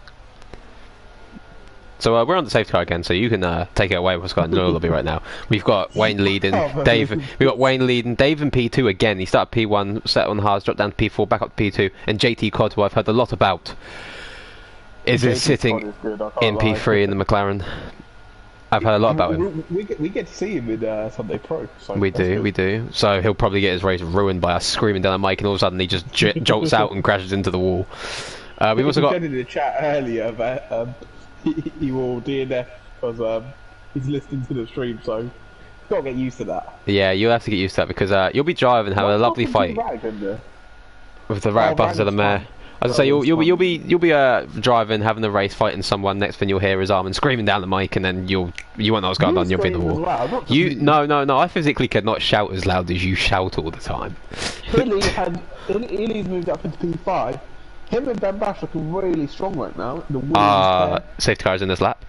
So we're on the safety car again, so you can take it away with what's going on in the lobby right now. We've got Wayne leading, Dave. We've got Wayne leading, Dave in P2 again. He started P1, set on hards, dropped down to P4, back up to P2, and JT Cod, who I've heard a lot about, is sitting in P3 in the McLaren. I've heard a lot about him. We get to see him in Sunday Pro. So we do. So he'll probably get his race ruined by us screaming down the mic, and all of a sudden he just jolts out and crashes into the wall. We've also got. Said in the chat earlier that he will DNF because he's listening to the stream, so he's got to get used to that. Yeah, you'll have to get used to that because you'll be driving, have a lovely fight with the rat buses of the mayor. As I say, you'll be driving, having a race, fighting someone. Next thing you'll hear is Armin screaming down the mic, and then you won't know what's going on. You'll be in the wall. No. I physically cannot shout as loud as you shout all the time. Healy's moved up into P5. Him and Ben Bash looking really strong right now. The safety car's in this lap.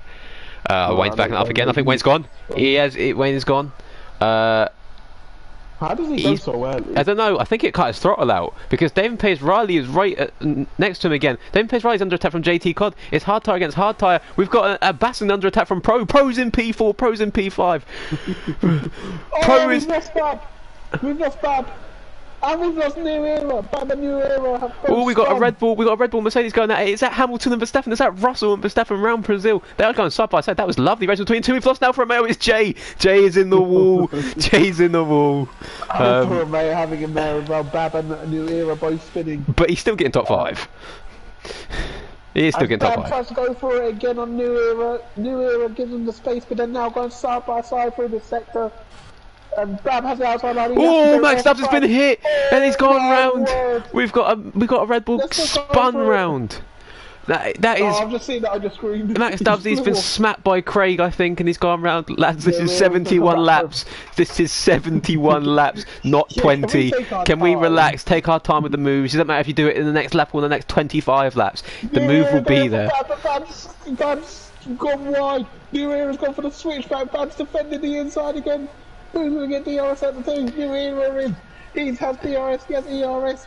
Wayne's backing up again. I think Wayne's gone. Wayne is gone. How does he go so early? I don't know. I think it cut his throttle out because David Pace Riley is right next to him again. David Pace Riley's under attack from JT Cod. It's hard tire against hard tire. We've got a Bassin under attack from Pro. Pro's in P4. Pro's in P5. We've lost Bab. We've lost Bab. And we've lost New Era. Bab and New Era. Oh, we got a Red Bull. We got a Red Bull Mercedes going at it. Is that Hamilton and Verstappen? Is that Russell and Verstappen round Brazil? They are going side by side. That was lovely. Race between two. We've lost now for Romeo. It's Jay. Jay is in the wall. Jay's in the wall. Romeo having him there as well. Bab and New Era both spinning. But he's still getting top 5. He is still getting top 5. Bab tries to go for it again on New Era. New Era gives him the space, but they're now going side by side through the sector. And Bab has the outside line. Oh, Max Stubbs has been hit, and he's gone round. We've got a Red Bull spun round. That is. I've just seen that. I just screamed. Max Stubbs, he's been smacked by Craig, I think, and he's gone round. Lads, this is 71 laps. This is 71 laps, not 20. Can we relax? Take our time with the moves. It doesn't matter if you do it in the next lap or the next 25 laps. The move will be there. Bab's gone wide. New Era's gone for the switchback. Bab's defending the inside again. Who's going to get DRS at the thing? New Era in. He has DRS, he has ERS.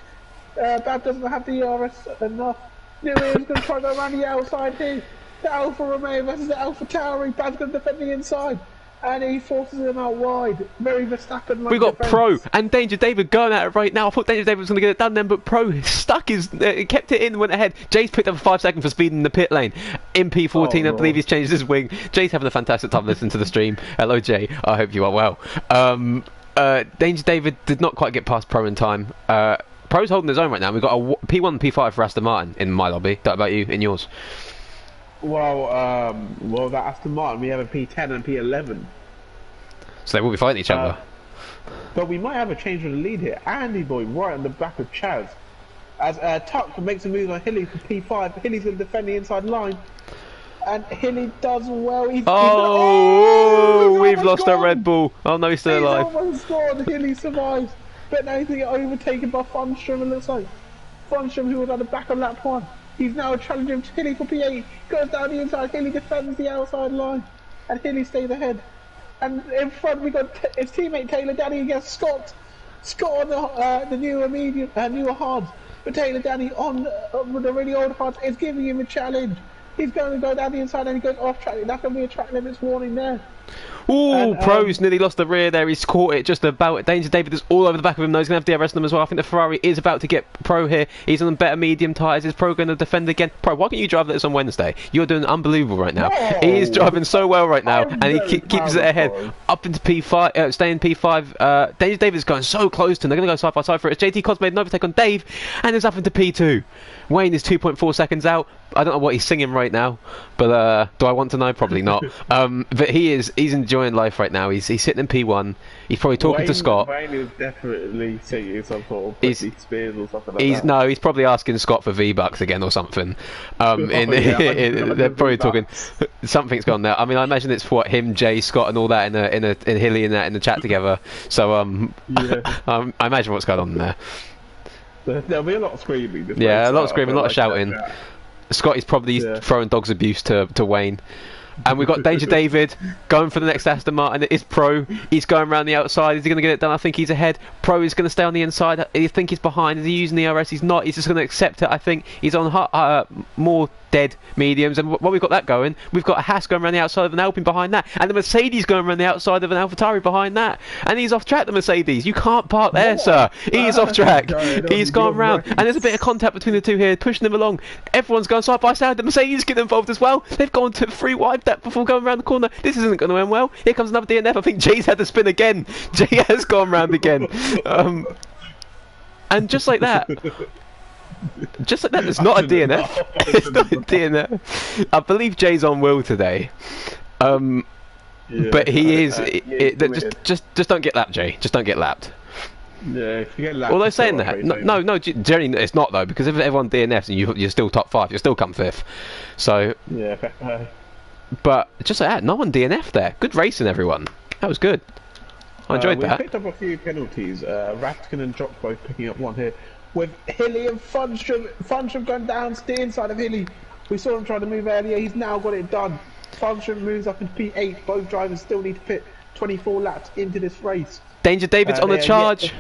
Bab doesn't have DRS enough. New Era's going to try to go around the outside here. The Alfa Romeo versus the Alfa Tauri. Bab's going to defend the inside. And he forces him out wide. Very Verstappen. We got Pro and Danger David going at it right now. I thought Danger David was going to get it done then, but Pro stuck his, kept it in, went ahead. Jay's picked up a 5 second for speed in the pit lane. In P14, I believe he's changed his wing. Jay's having a fantastic time listening to the stream. Hello, Jay. I hope you are well. Danger David did not quite get past Pro in time. Pro's holding his own right now. We've got a P1 and P5 for Aston Martin in my lobby. What about you, in yours? Well, that Aston Martin, we have a P10 and P11. So they will be fighting each other. But we might have a change of the lead here. Andy Boy right on the back of Chaz. As Tuck makes a move on Hilly for P5. Hilly's going to defend the inside line. And Hilly does well. We've lost a Red Bull. Oh no, he's still alive. He's almost gone. Hilly survives. But now he's going to get overtaken by Funstrom, it looks like. Funstrom, who was at the back of lap 1. He's now challenging Hilly for P8. Goes down the inside. Hilly defends the outside line. And Hilly stays ahead. And in front we got his teammate Taylor Danny against Scott. Scott on the newer newer hards. But Taylor Danny on with the really old hards is giving him a challenge. He's going to go down the inside and he goes off track. That's going to be a track limits warning there. Ooh, Pro's nearly lost the rear there. He's caught it just about. Danger David is all over the back of him. Though he's going to have DRS on him as well. I think the Ferrari is about to get Pro here. He's on better medium tyres. Is Pro going to defend again? Pro, why can't you drive this on Wednesday? You're doing unbelievable right now. No, he is driving so well right now, and he keeps it ahead. Up into P5, staying P5. Danger David's going so close to him. They're going to go side by side for it. JT Cos made an overtake on Dave, and is up into P2. Wayne is 2.4 seconds out. I don't know what he's singing right now, but do I want to know? Probably not. But he's enjoying life right now. He's sitting in P1. He's probably talking to Scott. Wayne is definitely singing some sort of Britney Spears or something like that. No, he's probably asking Scott for V-Bucks again or something. They're probably talking. Something's gone there. I mean, I imagine it's what him, Jay, Scott, and all that in Hilly and that in the chat together. So I imagine what's going on there. There'll be a lot of screaming. Yeah, a lot of screaming, a lot of shouting. Scott is probably throwing dog's abuse to Wayne. And we've got Danger David going for the next Aston Martin. It is Pro. He's going around the outside. Is he going to get it done? I think he's ahead. Pro is going to stay on the inside. I think he's behind. Is he using the RS? He's not. He's just going to accept it. I think he's on more dead mediums. And while we've got that going, we've got a Haas going around the outside of an Alpine behind that. And the Mercedes going around the outside of an AlphaTauri behind that. And he's off track, the Mercedes. You can't park there, sir. He's off track. He's gone round. And there's a bit of contact between the two here, pushing them along. Everyone's going side by side. The Mercedes get involved as well. They've gone to free wide that before going around the corner. This isn't going to end well. Here comes another DNF. I think Jay's had to spin again. Jay has gone round again. And just like that, it's not a DNF. It's not a DNF. I believe Jay's on wheel today. But he is. Just don't get lapped, Jay. Just don't get lapped. Yeah, if you get lapped. Although saying that, no, generally it's not though, because if everyone DNFs and you're still top 5, you'll still come 5th. So. Yeah. But just like that, no one DNF'd there. Good racing, everyone. That was good. I enjoyed that. We picked up a few penalties. Ratkin and Jock both picking up one here. With Hilly and Funstrom going down to the inside of Hilly. We saw him trying to move earlier. He's now got it done. Funstrom moves up into P8. Both drivers still need to fit 24 laps into this race. Danger David's on the charge.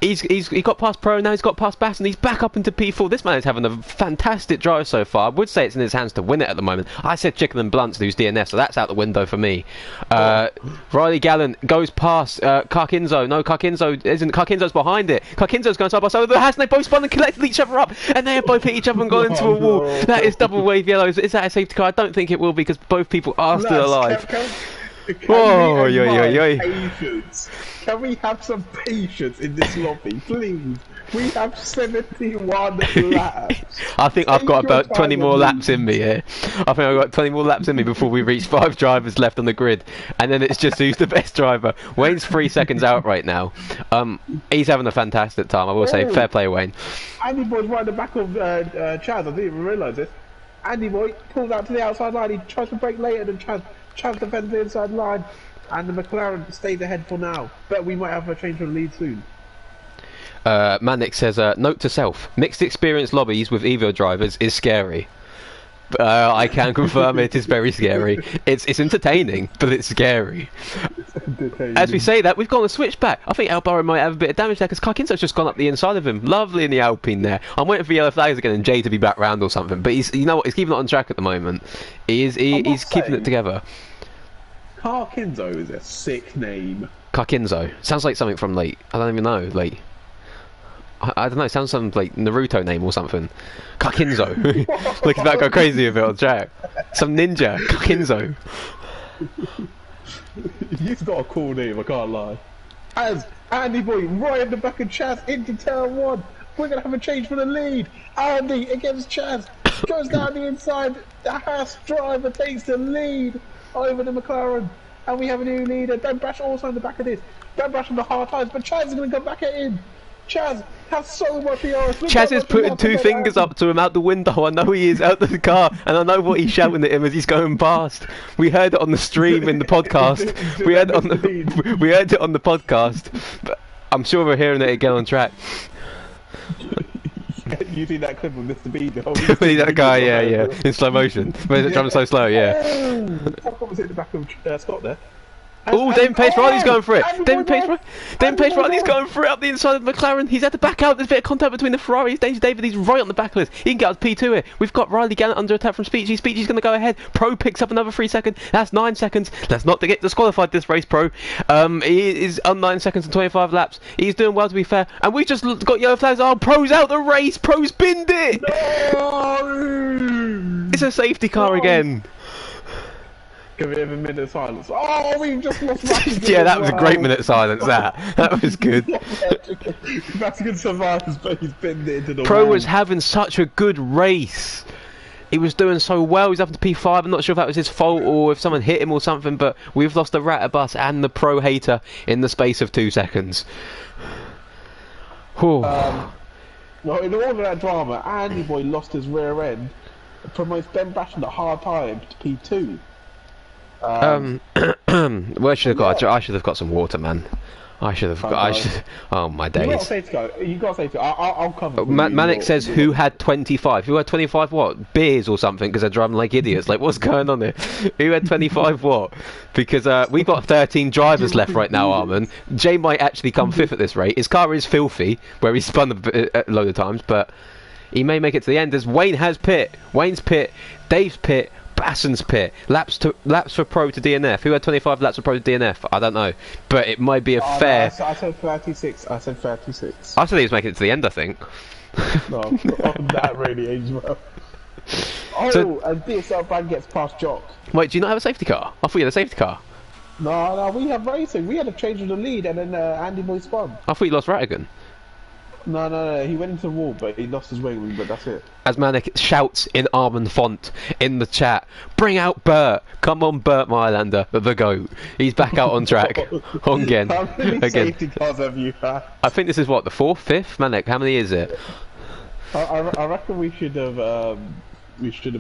He got past Pro, now he's got past Bass, and he's back up into P4. This man is having a fantastic drive so far. I would say it's in his hands to win it at the moment. I said Chicken and Blunts who's DNF, so that's out the window for me. Riley Gallant goes past Carkinzo. No, Carkinzo isn't. Carkinzo's behind it. Carkinzo's going side by side with the Haas, and they both spun and collected each other up, and they have both hit each other and gone into a wall. That is double wave yellows. Is that a safety car? I don't think it will be, because both people are still alive. Can we have some patience in this lobby, please? We have 71 laps. I think I've got about 20 more laps in me here. I think I've got 20 more laps in me before we reach 5 drivers left on the grid. And then it's just who's the best driver. Wayne's 3 seconds out right now. He's having a fantastic time, I will say. Fair play, Wayne. Andy Boy's right at the back of Chaz. I didn't even realise this. Andy Boy pulls out to the outside line. He tries to brake later than Chaz. Chaz defends the inside line, and the McLaren stays ahead for now. But we might have a change of lead soon. Manic says, note to self, mixed experience lobbies with Evo drivers is scary. I can confirm it is very scary. It's entertaining, but it's scary. As we say that, we've gone a switchback. I think Alvaro might have a bit of damage there, because Carkinso's just gone up the inside of him. Lovely in the Alpine there. I'm waiting for yellow flags again and Jay to be back round or something. But you know what? He's keeping it on track at the moment. He's keeping it together. Carkinzo is a sick name. Carkinzo sounds like something from I don't even know, I don't know, it sounds something like Naruto name or something. Carkinzo. Look at that, go crazy with it on track. Some ninja. Carkinzo. You've got a cool name, I can't lie. As Andy Boy right at the back of Chaz into turn 1. We're going to have a change for the lead. Andy against Chaz. Goes down the inside. The Haas driver takes the lead over the McLaren. And we have a new leader. Ben Brash also in the back of this. Ben Brash on the hard times, but Chaz is going to come back at him. Chaz has so much PRS. Chaz is putting 2 fingers up to him out the window. I know he is out of the car, and I know what he's shouting at him as he's going past. We heard it on the stream in the podcast. We heard it on the podcast. But I'm sure we're hearing it again on track. You see that clip of Mr. B? That guy, yeah, in slow motion. Where's it driving so slow? Yeah. What was it at the back of Scott there? Oh, David Pace Riley's going for it. David Pace Riley's going for it up the inside of McLaren. He's had to back out. There's a bit of contact between the Ferraris. Danger David, he's right on the back list. He can get up to P2 here. We've got Riley Gallant under attack from Speechy. Speechy's going to go ahead. Pro picks up another 3 seconds. That's 9 seconds. Let's not get disqualified this race, Pro. He is on 9 seconds and 25 laps. He's doing well, to be fair. And we just got yellow flags. Oh, Pro's out the race. Pro's binned it. No! It's a safety car again. Give it a minute of silence. Oh, we've just lost Vatican. Yeah, that was a great minute of silence, that was good. Vatican survives, but he's been into the Pro wall. was having such a good race. He was doing so well. He's up to P5. I'm not sure if that was his fault or if someone hit him or something, but we've lost the Ratterbus and the Pro hater in the space of 2 seconds. Well, in all of that drama, Andy Boy lost his rear end, promotes Ben Basham at hard time to P2. Well, I should have got some water, man. I should have. I should. Oh my You got to days. say to go. You got to say to go. I'll cover for you. Manic says who had 25? Who had 25 what? Beers or something because they're driving like idiots. Like what's going on here? Who had 25 what? Because we've got 13 drivers left right now, Armin. Jay might actually come fifth at this rate. His car is filthy, where he's spun a load of times, but he may make it to the end as Wayne has pit. Wayne's pit. Dave's pit. Bassen's pit. Laps for pro to DNF. Who had 25 laps for pro to DNF? I don't know, but it might be a fair. No, I said 36. I said 36. I said he was making it to the end. I think. No, that really aged well. Oh, So- and DSL Brand gets past Jock. Wait, do you not have a safety car? I thought you had a safety car. No, we have racing. We had a change of the lead, and then Andy Boy spun. I thought you lost Rattigan. No. He went into the wall, but he lost his wing, but that's it. As Manic shouts in Armin font in the chat, bring out Bert. Come on, Bert Mylander, the GOAT. He's back out on track. Again. How many Again. safety cars have you had? I think this is what, the 4th, 5th? Manic, how many is it? I reckon we should have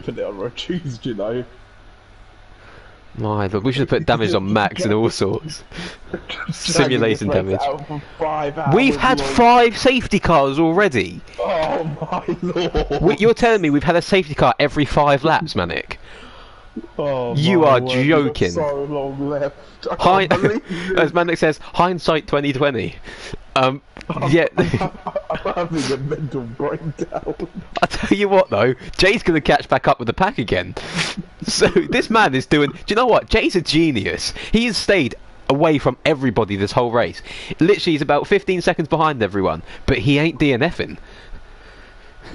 put it on Road Tuesday, you know. My, but we should have put damage on Max and all sorts. Simulation damage. Out for 5 hours We've had long. 5 safety cars already. Oh my lord! You're telling me we've had a safety car every 5 laps, Manic? Oh, You my are word, we've got joking. So long left. I Hi, can't believe it. as Manic says, hindsight 2020. Yeah. I'm having a mental breakdown. I tell you what though, Jay's going to catch back up with the pack again. So this man is doing. Do you know what? Jay's a genius. He has stayed away from everybody this whole race. Literally, he's about 15 seconds behind everyone, but he ain't DNFing.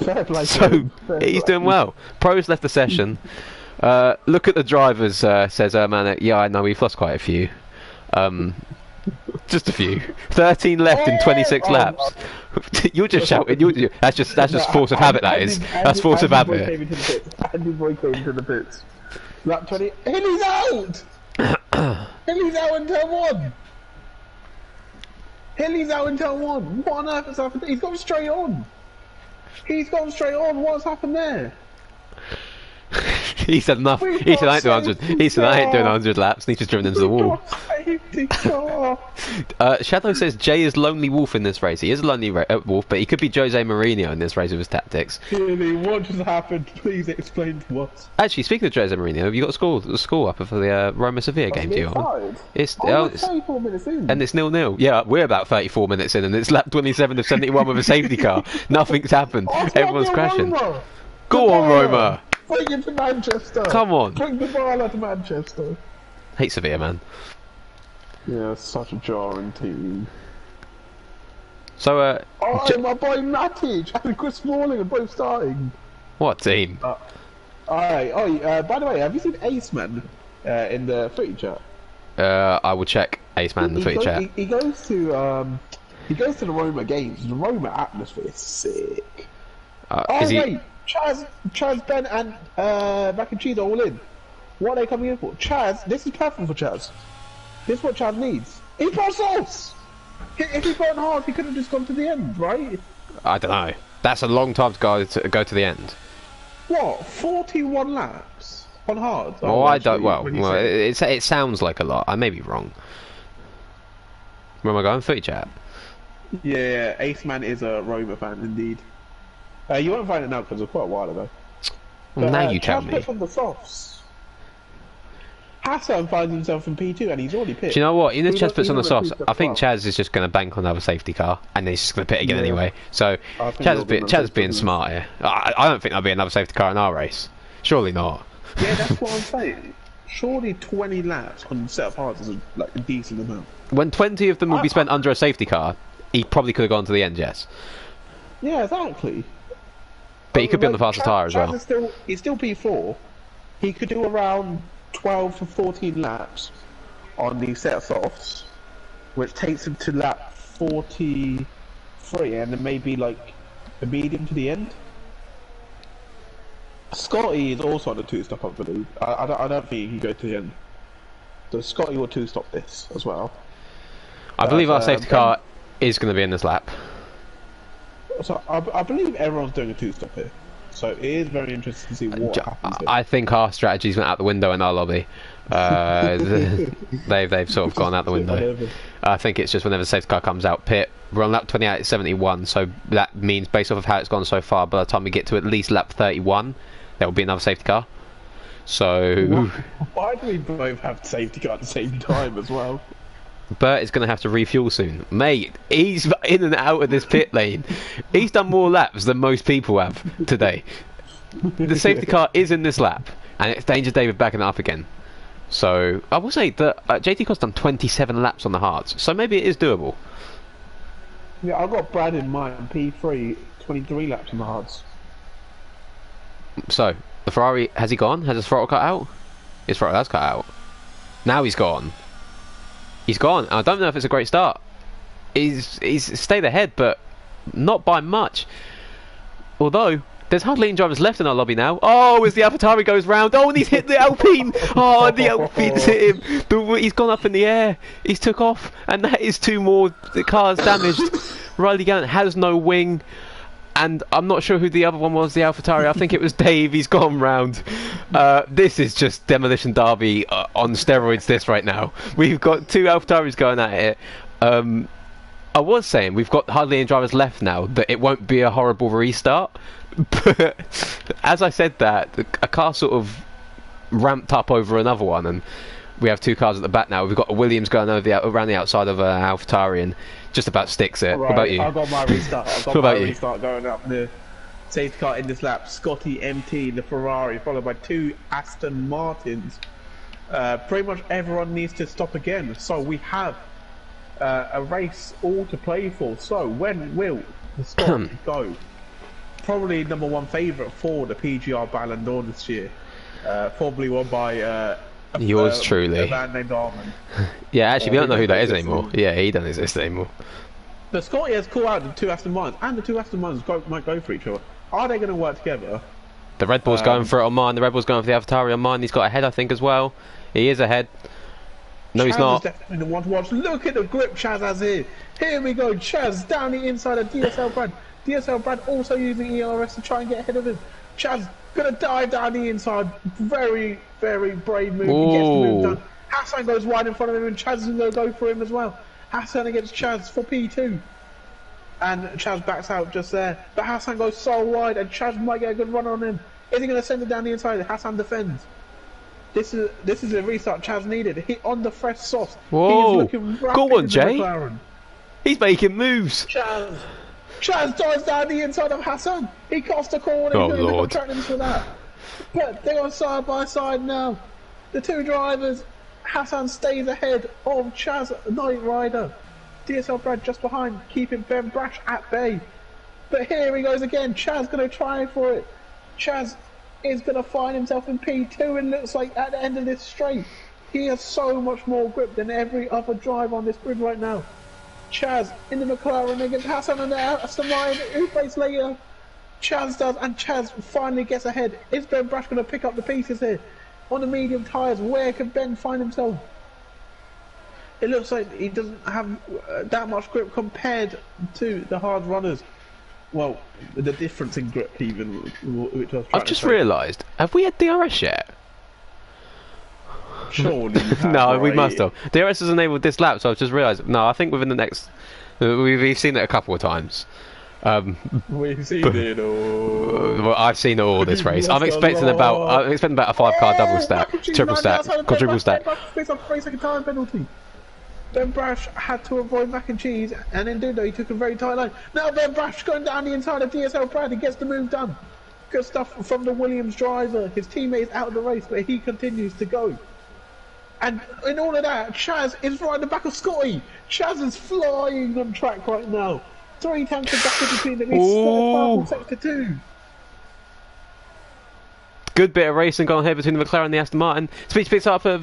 Fair play to So him. Fair he's play. doing well. Pros left the session. Look at the drivers, says man. Yeah, I know we've lost quite a few. Just a few. 13 left in 26 laps. You're just shouting. That's just force of habit. That is. That's force of Andy Boy habit. came into the pits. Andy Boy came into the pits. Lap 20. Hilly's out! Hilly's out in turn 1! Hilly's out in turn 1! What on earth has happened? He's gone straight on! He's gone straight on! What's happened there? He said enough. We've He said I ain't got doing 100. He said I ain't doing 100 laps. And he's just driven into the wall. Safety car! Shadow says Jay is lonely wolf in this race. He is a lonely wolf, but he could be Jose Mourinho in this race with his tactics. Hilly, what just happened? Please explain to us. Actually, speaking of Jose Mourinho, have you got the score up for the Roma Sevilla game? Do you? It's, Oh, it's 34 minutes in. and it's 0-0. Yeah, we're about 34 minutes in, and it's lap 27 of 71 with a safety car. Nothing's happened. Oh, it's Everyone's like crashing. Roma. Go on, Roma. Bring it to Manchester. Come on. Bring the ball to Manchester. Hate Sevilla, man. Yeah, such a jarring team. So, Oh, my boy Matic and Chris Smalling are both starting. what team? Alright, by the way, have you seen Ace Man in the footy chat? I will check Ace Man in the footy chat. He goes to the Roma games. The Roma atmosphere is sick. Is he? Wait, Chaz, Ben, and Mac and Cheese are all in. What are they coming in for? Chaz, this is perfect for Chaz. This is what Chaz needs. He brought sauce! If he got hard, he could have just gone to the end, right? I don't know. That's a long time to go to the end. What? 41 laps on hard? Oh, I don't. actually, Well, when you say- it sounds like a lot. I may be wrong. Where am I going? Footy chat. Yeah, Ace Man is a Roma fan indeed. You won't find it now because it was quite a while ago. Well, now you Chaz tell me. pits on the softs. Hassan finds himself in P2 and he's already pitched. Do you know what? Even if He Chaz got- puts he on the got softs, approved I think as well. Chaz is just going to bank on another safety car, and he's just going to pit again Yeah. anyway. So I think he'll be Chaz on being safety smart here. I don't think there'll be another safety car in our race. Surely not. Yeah, that's what I'm saying. Surely 20 laps on set of hards is like a decent amount. When 20 of them will be spent under a safety car, he probably could have gone to the end. Yes, Yeah, exactly. but he could be on the fastest tyre as well. He's still P4. He could do around 12 to 14 laps on the set of softs, which takes him to lap 43, and then maybe like a medium to the end. Scotty is also on a two-stop, I believe. I don't think he can go to the end. So Scotty will two-stop this as well. I believe our safety car is going to be in this lap. So I believe everyone's doing a two-stop here. So it is very interesting to see what happens here. I think our strategies went out the window in our lobby. They've sort of gone out the window. I think it's just whenever the safety car comes out pit, we're on lap 28 at 71, so that means based off of how it's gone so far, by the time we get to at least lap 31 there will be another safety car. So why do we both have safety car at the same time as well? Bert is going to have to refuel soon. Mate, he's in and out of this pit lane. He's done more laps than most people have today. The safety car is in this lap, and it's Danger David backing it up again. So, I will say that JT Cott's done 27 laps on the hards, so maybe it is doable. Yeah, I've got Brad in mind, P3, 23 laps on the hards. So, the Ferrari, has he gone? Has his throttle cut out? His throttle has cut out. Now he's gone. He's gone. I don't know if it's a great start. He's stayed ahead, but not by much. Although, there's hardly any drivers left in our lobby now. Oh, as the AlphaTauri goes round. Oh, and he's hit the Alpine. Oh, the Alpine's hit him. He's gone up in the air. He's took off. And that is 2 more cars damaged. Riley Gallant has no wing. And I'm not sure who the other one was, the AlphaTauri. I think it was Dave. He's gone round. This is just Demolition Derby on steroids, this right now. We've got 2 AlphaTauris going at it. I was saying we've got hardly any drivers left now, that it won't be a horrible restart. But as I said that, a car sort of ramped up over another one, and we have 2 cars at the back now. We've got a Williams going around the outside of AlphaTauri and just about sticks it. Right, what about you? I've got my restart. I've got my restart going up the safety car in this lap. Scotty MT, the Ferrari, followed by 2 Aston Martins. Pretty much everyone needs to stop again. So we have a race all to play for. So when will the stop go? Probably #1 favourite for the PGR Ballon d'Or this year. Probably won by yours truly. A man named Armin. Yeah, actually, we don't know who that is anymore. Yeah, he doesn't exist anymore. The Scotty has called out the 2 Aston Martins, and the 2 Aston Martins might go for each other. Are they going to work together? The Red Bull's going for it on mine. The Red Bull's going for the AlphaTauri on mine. He's got ahead, I think, as well. He is ahead. No, he's not. Chaz is definitely the one to watch. Look at the grip Chaz has here. Here we go. Chaz down the inside of DSL Brad. DSL Brad also using ERS to try and get ahead of him. Chaz gonna dive down the inside. Very, very brave move. He gets the move done. Hassan goes wide in front of him, and Chaz is gonna go for him as well. Hassan against Chaz for P2. And Chaz backs out just there. But Hassan goes so wide, and Chaz might get a good run on him. Is he gonna send it down the inside? Hassan defends. This is a restart Chaz needed. He on the fresh sauce. Whoa! He is looking Go on, Jay. He's making moves. Chaz dives down the inside of Hassan. He cost a corner. Oh Lord! For that. But they're on side by side now. The 2 drivers. Hassan stays ahead of Chaz Knight Rider. DSL Brad just behind, keeping Ben Brash at bay. But here he goes again. Chaz gonna try for it. Chaz is going to find himself in P2, and looks like at the end of this straight he has so much more grip than every other driver on this grid right now. Chaz in the McLaren against Hassan and the Aston Martin, who plays later. Chaz does, and Chaz finally gets ahead. Is Ben Brash going to pick up the pieces here on the medium tyres? Where can Ben find himself? It looks like he doesn't have that much grip compared to the hard runners. Well, the difference in grip even, which I was trying I've just realised, have we had DRS yet? Surely no, right. We must have. DRS is enabled this lap, so I've just realised, no, I think within the next... We've seen it a couple of times. We've seen it all. Well, I've seen it all this race. I'm expecting about a 5-car double stack, triple stack, quadruple stack. Second time penalty. Ben Brash had to avoid mac and cheese, and in doing that he took a very tight line. Now Ben Brash going down the inside of DSL Brad. He gets the move done. Good stuff from the Williams driver. His teammate is out of the race, but he continues to go. And in all of that, Chaz is right in the back of Scotty. Chaz is flying on track right now. 3 tenths of gap between them. He's from sector 2. Good bit of racing going on here between the McLaren and the Aston Martin. Speech picks up a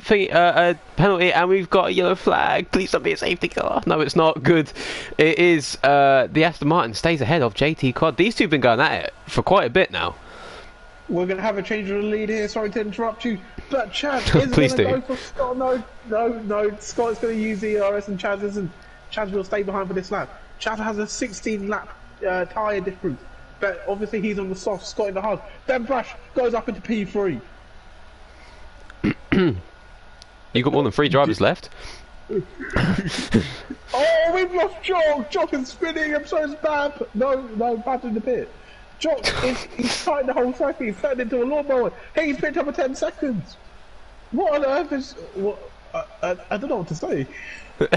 penalty, and we've got a yellow flag. Please don't be a safety car. No, it's not good. It is the Aston Martin stays ahead of JT Cod. These 2 have been going at it for quite a bit now. We're going to have a change of the lead here. Sorry to interrupt you, but Chaz is going to go for Scott. No. Scott's going to use the ERS, and Chaz isn't. Chaz will stay behind for this lap. Chaz has a 16 lap tyre difference. But obviously he's on the soft, Scott in the hard. Ben Brash goes up into P3. You got more than 3 drivers left. Oh, we've lost Jock. Jock is spinning. I'm sorry, it's Bab. No, Bab's in the pit. Jock he's tightened the whole cycle. He's turned into a lawnmower. Hey, he's picked up a 10 seconds. What on earth is what? I don't know what to say.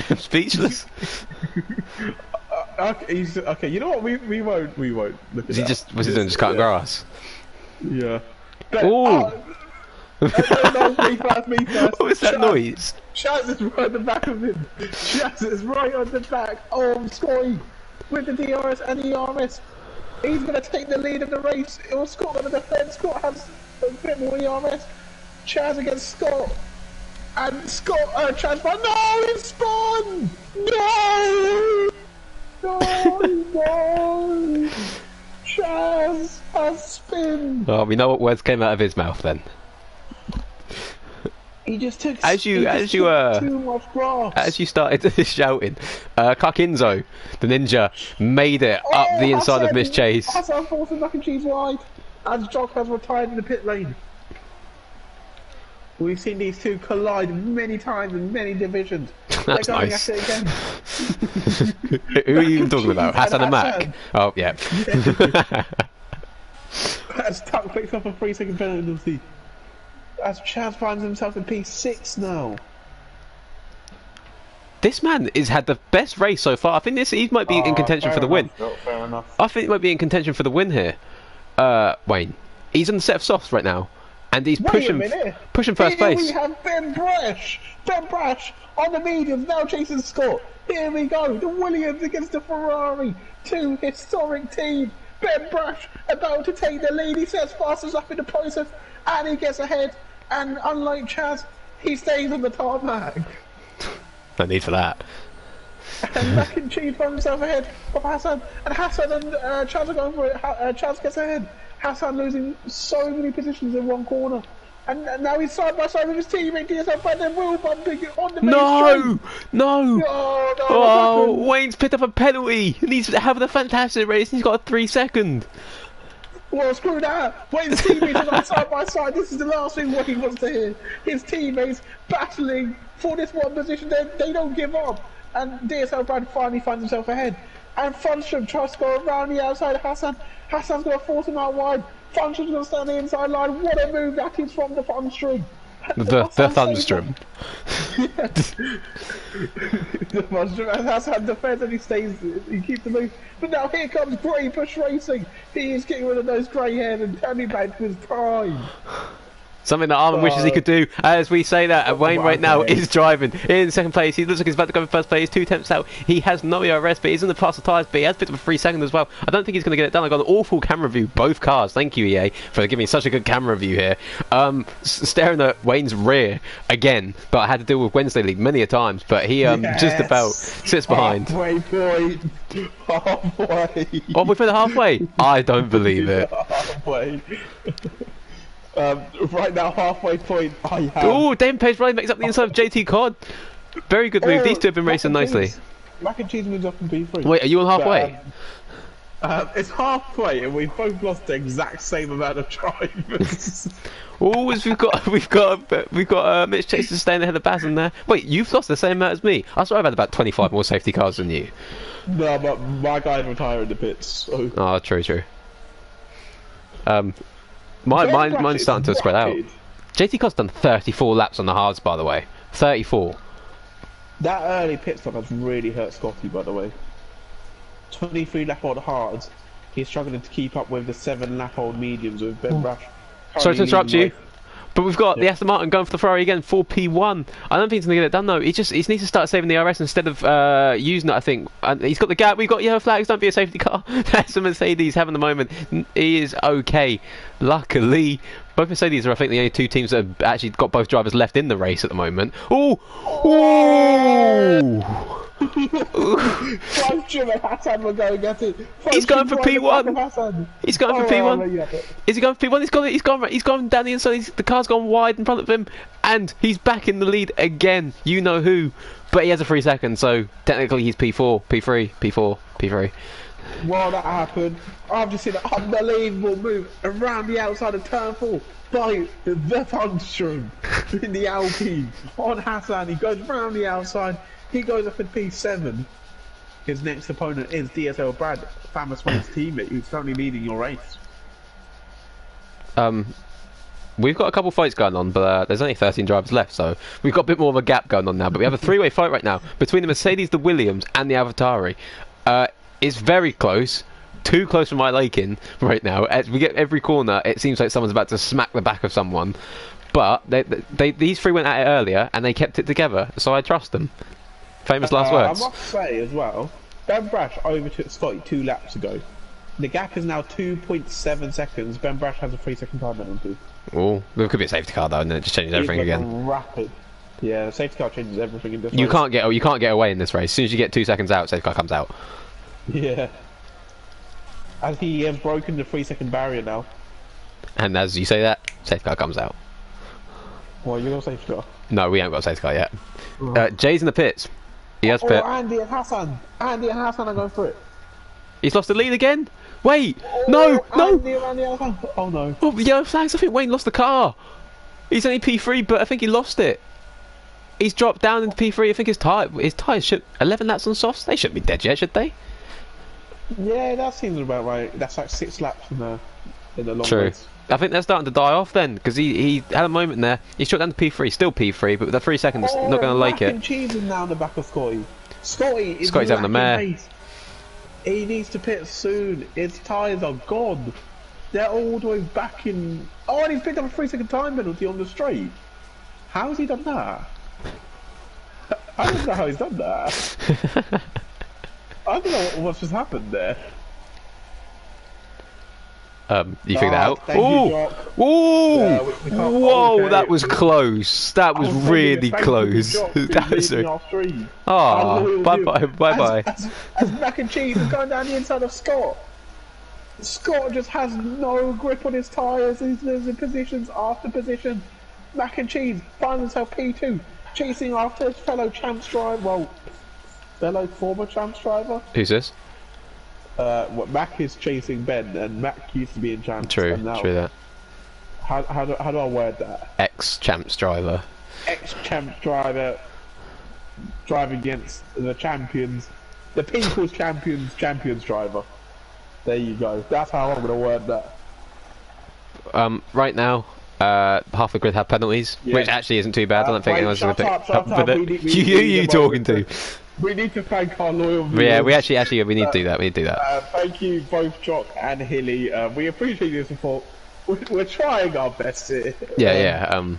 I'm speechless. Okay, you know what? We won't look at Was he that. was he doing just cutting grass? Yeah. Ooh. No, me first. What was that noise? Shaz is right on the back of him. Shaz is right on the back of Scotty with the DRS and ERS. He's going to take the lead of the race. It was Scott going to defend. Scott has a bit more ERS. Chaz against Scott. And Scott, Chaz, no, he spun! No! No! Chaz has spin. Oh, we know what words came out of his mouth then. He just took too much grass. As you started shouting, Kakinzo, the ninja, made it up the inside of Miss Chase. Hassan forcing Mac and Cheese wide, as Jock has retired in the pit lane. We've seen these two collide many times in many divisions. That's They're going nice. at it again. Who are you even talking about? Hassan and Mac? Oh, yeah. As Tuck picks up a 3-second penalty. As Chaz finds himself in P6 now. This man has had the best race so far. I think he might be in contention for the win. Fair enough. I think he might be in contention for the win here. Wayne. He's on the set of softs right now. And he's pushing first place. We have Ben Brash on the mediums now chasing Scott. Here we go, the Williams against the Ferrari. 2 historic teams. Ben Brash about to take the lead. He says fastest up in the process, and he gets ahead. And unlike Chaz, he stays on the tarmac. No need for that. And Mac and Cheese finds himself ahead of Hassan, and Hassan and Chaz are going for it. Chaz gets ahead. Hassan losing so many positions in one corner. And now he's side by side with his teammate DSL, but they're wheel bumping on the main No! straight. No! Oh, Wayne's picked up a penalty. And he's having a fantastic race. And he's got a 3-second. Well, screw that. Wayne's teammates are side by side. This is the last thing Wayne wants to hear. His teammates battling for this one position. They don't give up. And DSL Brad finally finds himself ahead. And Funstrom tries to go around the outside of Hassan. Hassan's going to force him out wide. Funstrom's going to stand on the inside line. What a move that is from the Funstrom. The Thunstrom. The Funstrom, and Hassan defends and he keeps the move. But now here comes Grey Bush Racing. He is getting rid of those grey hairs and turning back to his prime. Something that Armin wishes he could do. As we say that, Wayne right now is driving in second place. He looks like he's about to go in first place. 2 attempts out. He has no ERS, but he's in the pass of tyres. But he has picked up a 3-second as well. I don't think he's going to get it done. I got an awful camera view, both cars. Thank you, EA, for giving me such a good camera view here. Staring at Wayne's rear again, but I had to deal with Wednesday League many a times. But he just about sits behind. Halfway point. Halfway. Oh, we've been halfway. I don't believe it. Halfway. Right now, halfway point, I have... Oh, Dame Page Riley makes up the inside of JT Cod. Very good move. These two have been racing nicely. Mac and Cheese moves up in P3. Wait, are you on halfway? It's halfway, and we've both lost the exact same amount of drivers. Oh, we've got Mitch Chase staying ahead of Bazin there. Wait, you've lost the same amount as me. I swear I've had about 25 more safety cars than you. No, but my guy'd retire in the pits. So. Oh, true. Mine's starting to spread out. JT Cod's done 34 laps on the hards, by the way. 34. That early pit stop has really hurt Scotty, by the way. 23 lap old hards. He's struggling to keep up with the 7 lap old mediums with Ben Brash. Sorry to interrupt you, but we've got the Aston Martin going for the Ferrari again, 4P1. I don't think he's going to get it done though. He needs to start saving the RS instead of using it, I think. And he's got the gap. We've got yellow flags. Don't be a safety car. That's a Mercedes having the moment. He is okay. Luckily, both Mercedes are, I think, the only 2 teams that have actually got both drivers left in the race at the moment. Oh! Hassan will go get it. He's going for P1. He's going for P1. Is he going for P1? He's gone down the inside. The car's gone wide in front of him, and he's back in the lead again. You know who? But he has a 3 seconds, so technically he's P4, P3, P4, P3. while that happened, I've just seen an unbelievable move around the outside of turn 4 by the Thunstrom in the Alpine on Hassan. He goes round the outside, he goes up in P7. His next opponent is DSL Brad, Famous One's teammate, who's currently leading your race. We've got a couple fights going on, but there's only 13 drivers left, so we've got a bit more of a gap going on now. But we have a three-way fight right now between the Mercedes, the Williams, and the Avatari. It's very close. Too close for my liking right now. As we get every corner, it seems like someone's about to smack the back of someone. But these three went at it earlier, and they kept it together, so I trust them. Famous last words. I must say as well, Ben Brash overtook Scotty 2 laps ago. The gap is now 2.7 seconds. Ben Brash has a 3-second time penalty. Oh, there could be a safety car though, and then it just changes everything again. Rapid. Yeah, the safety car changes everything in this race. You can't get away in this race. As soon as you get 2 seconds out, safety car comes out. Yeah. And he has broken the 3-second barrier now. And as you say that, safety car comes out. Well, you got a safety car. No, we haven't got a safety car yet. Jay's in the pits. He has pit. Andy and Hassan. Andy and Hassan are going for it. He's lost the lead again. Wait, no. Oh no. Oh, the yellow flags. I think Wayne lost the car. He's only P3, but I think he lost it. He's dropped down into P3. I think his tyres should 11 laps on softs. They shouldn't be dead yet, should they? Yeah, that seems about right. That's like 6 laps in the long True. race. I think they're starting to die off then, because he had a moment there. He's shot down to P3, still P3, but with the 3 seconds, not going to like it. Cheese is now in the back of Scotty. Scotty's having a mare. Pace. He needs to pit soon. His tyres are gone. They're all the way back in. Oh, and he's picked up a 3-second time penalty on the straight. How has he done that? I don't know how he's done that. I don't know what's just happened there. You figure that out? Ooh! Ooh! Whoa, that was close. That was really close. That was bye. As Mac and Cheese is going down the inside of Scott. Scott just has no grip on his tyres. He's losing positions after position. Mac and Cheese finds himself P2, chasing after his fellow champs driver. Well, fellow former champs driver. Who's this? Mac is chasing Ben, and Mac used to be in champs. True, and now, true that. How do I word that? Ex-champs driver. Ex-champs driver driving against the champions, the people's champions driver. There you go. That's how I'm going to word that. Right now, half the grid have penalties, which actually isn't too bad. I don't think anyone's going to pick up with it. You talking to? We need to thank our loyal viewers. Yeah, we need to do that. We need to do that. Thank you both, Jock and Hilly. We appreciate your support. We're trying our best here. Yeah.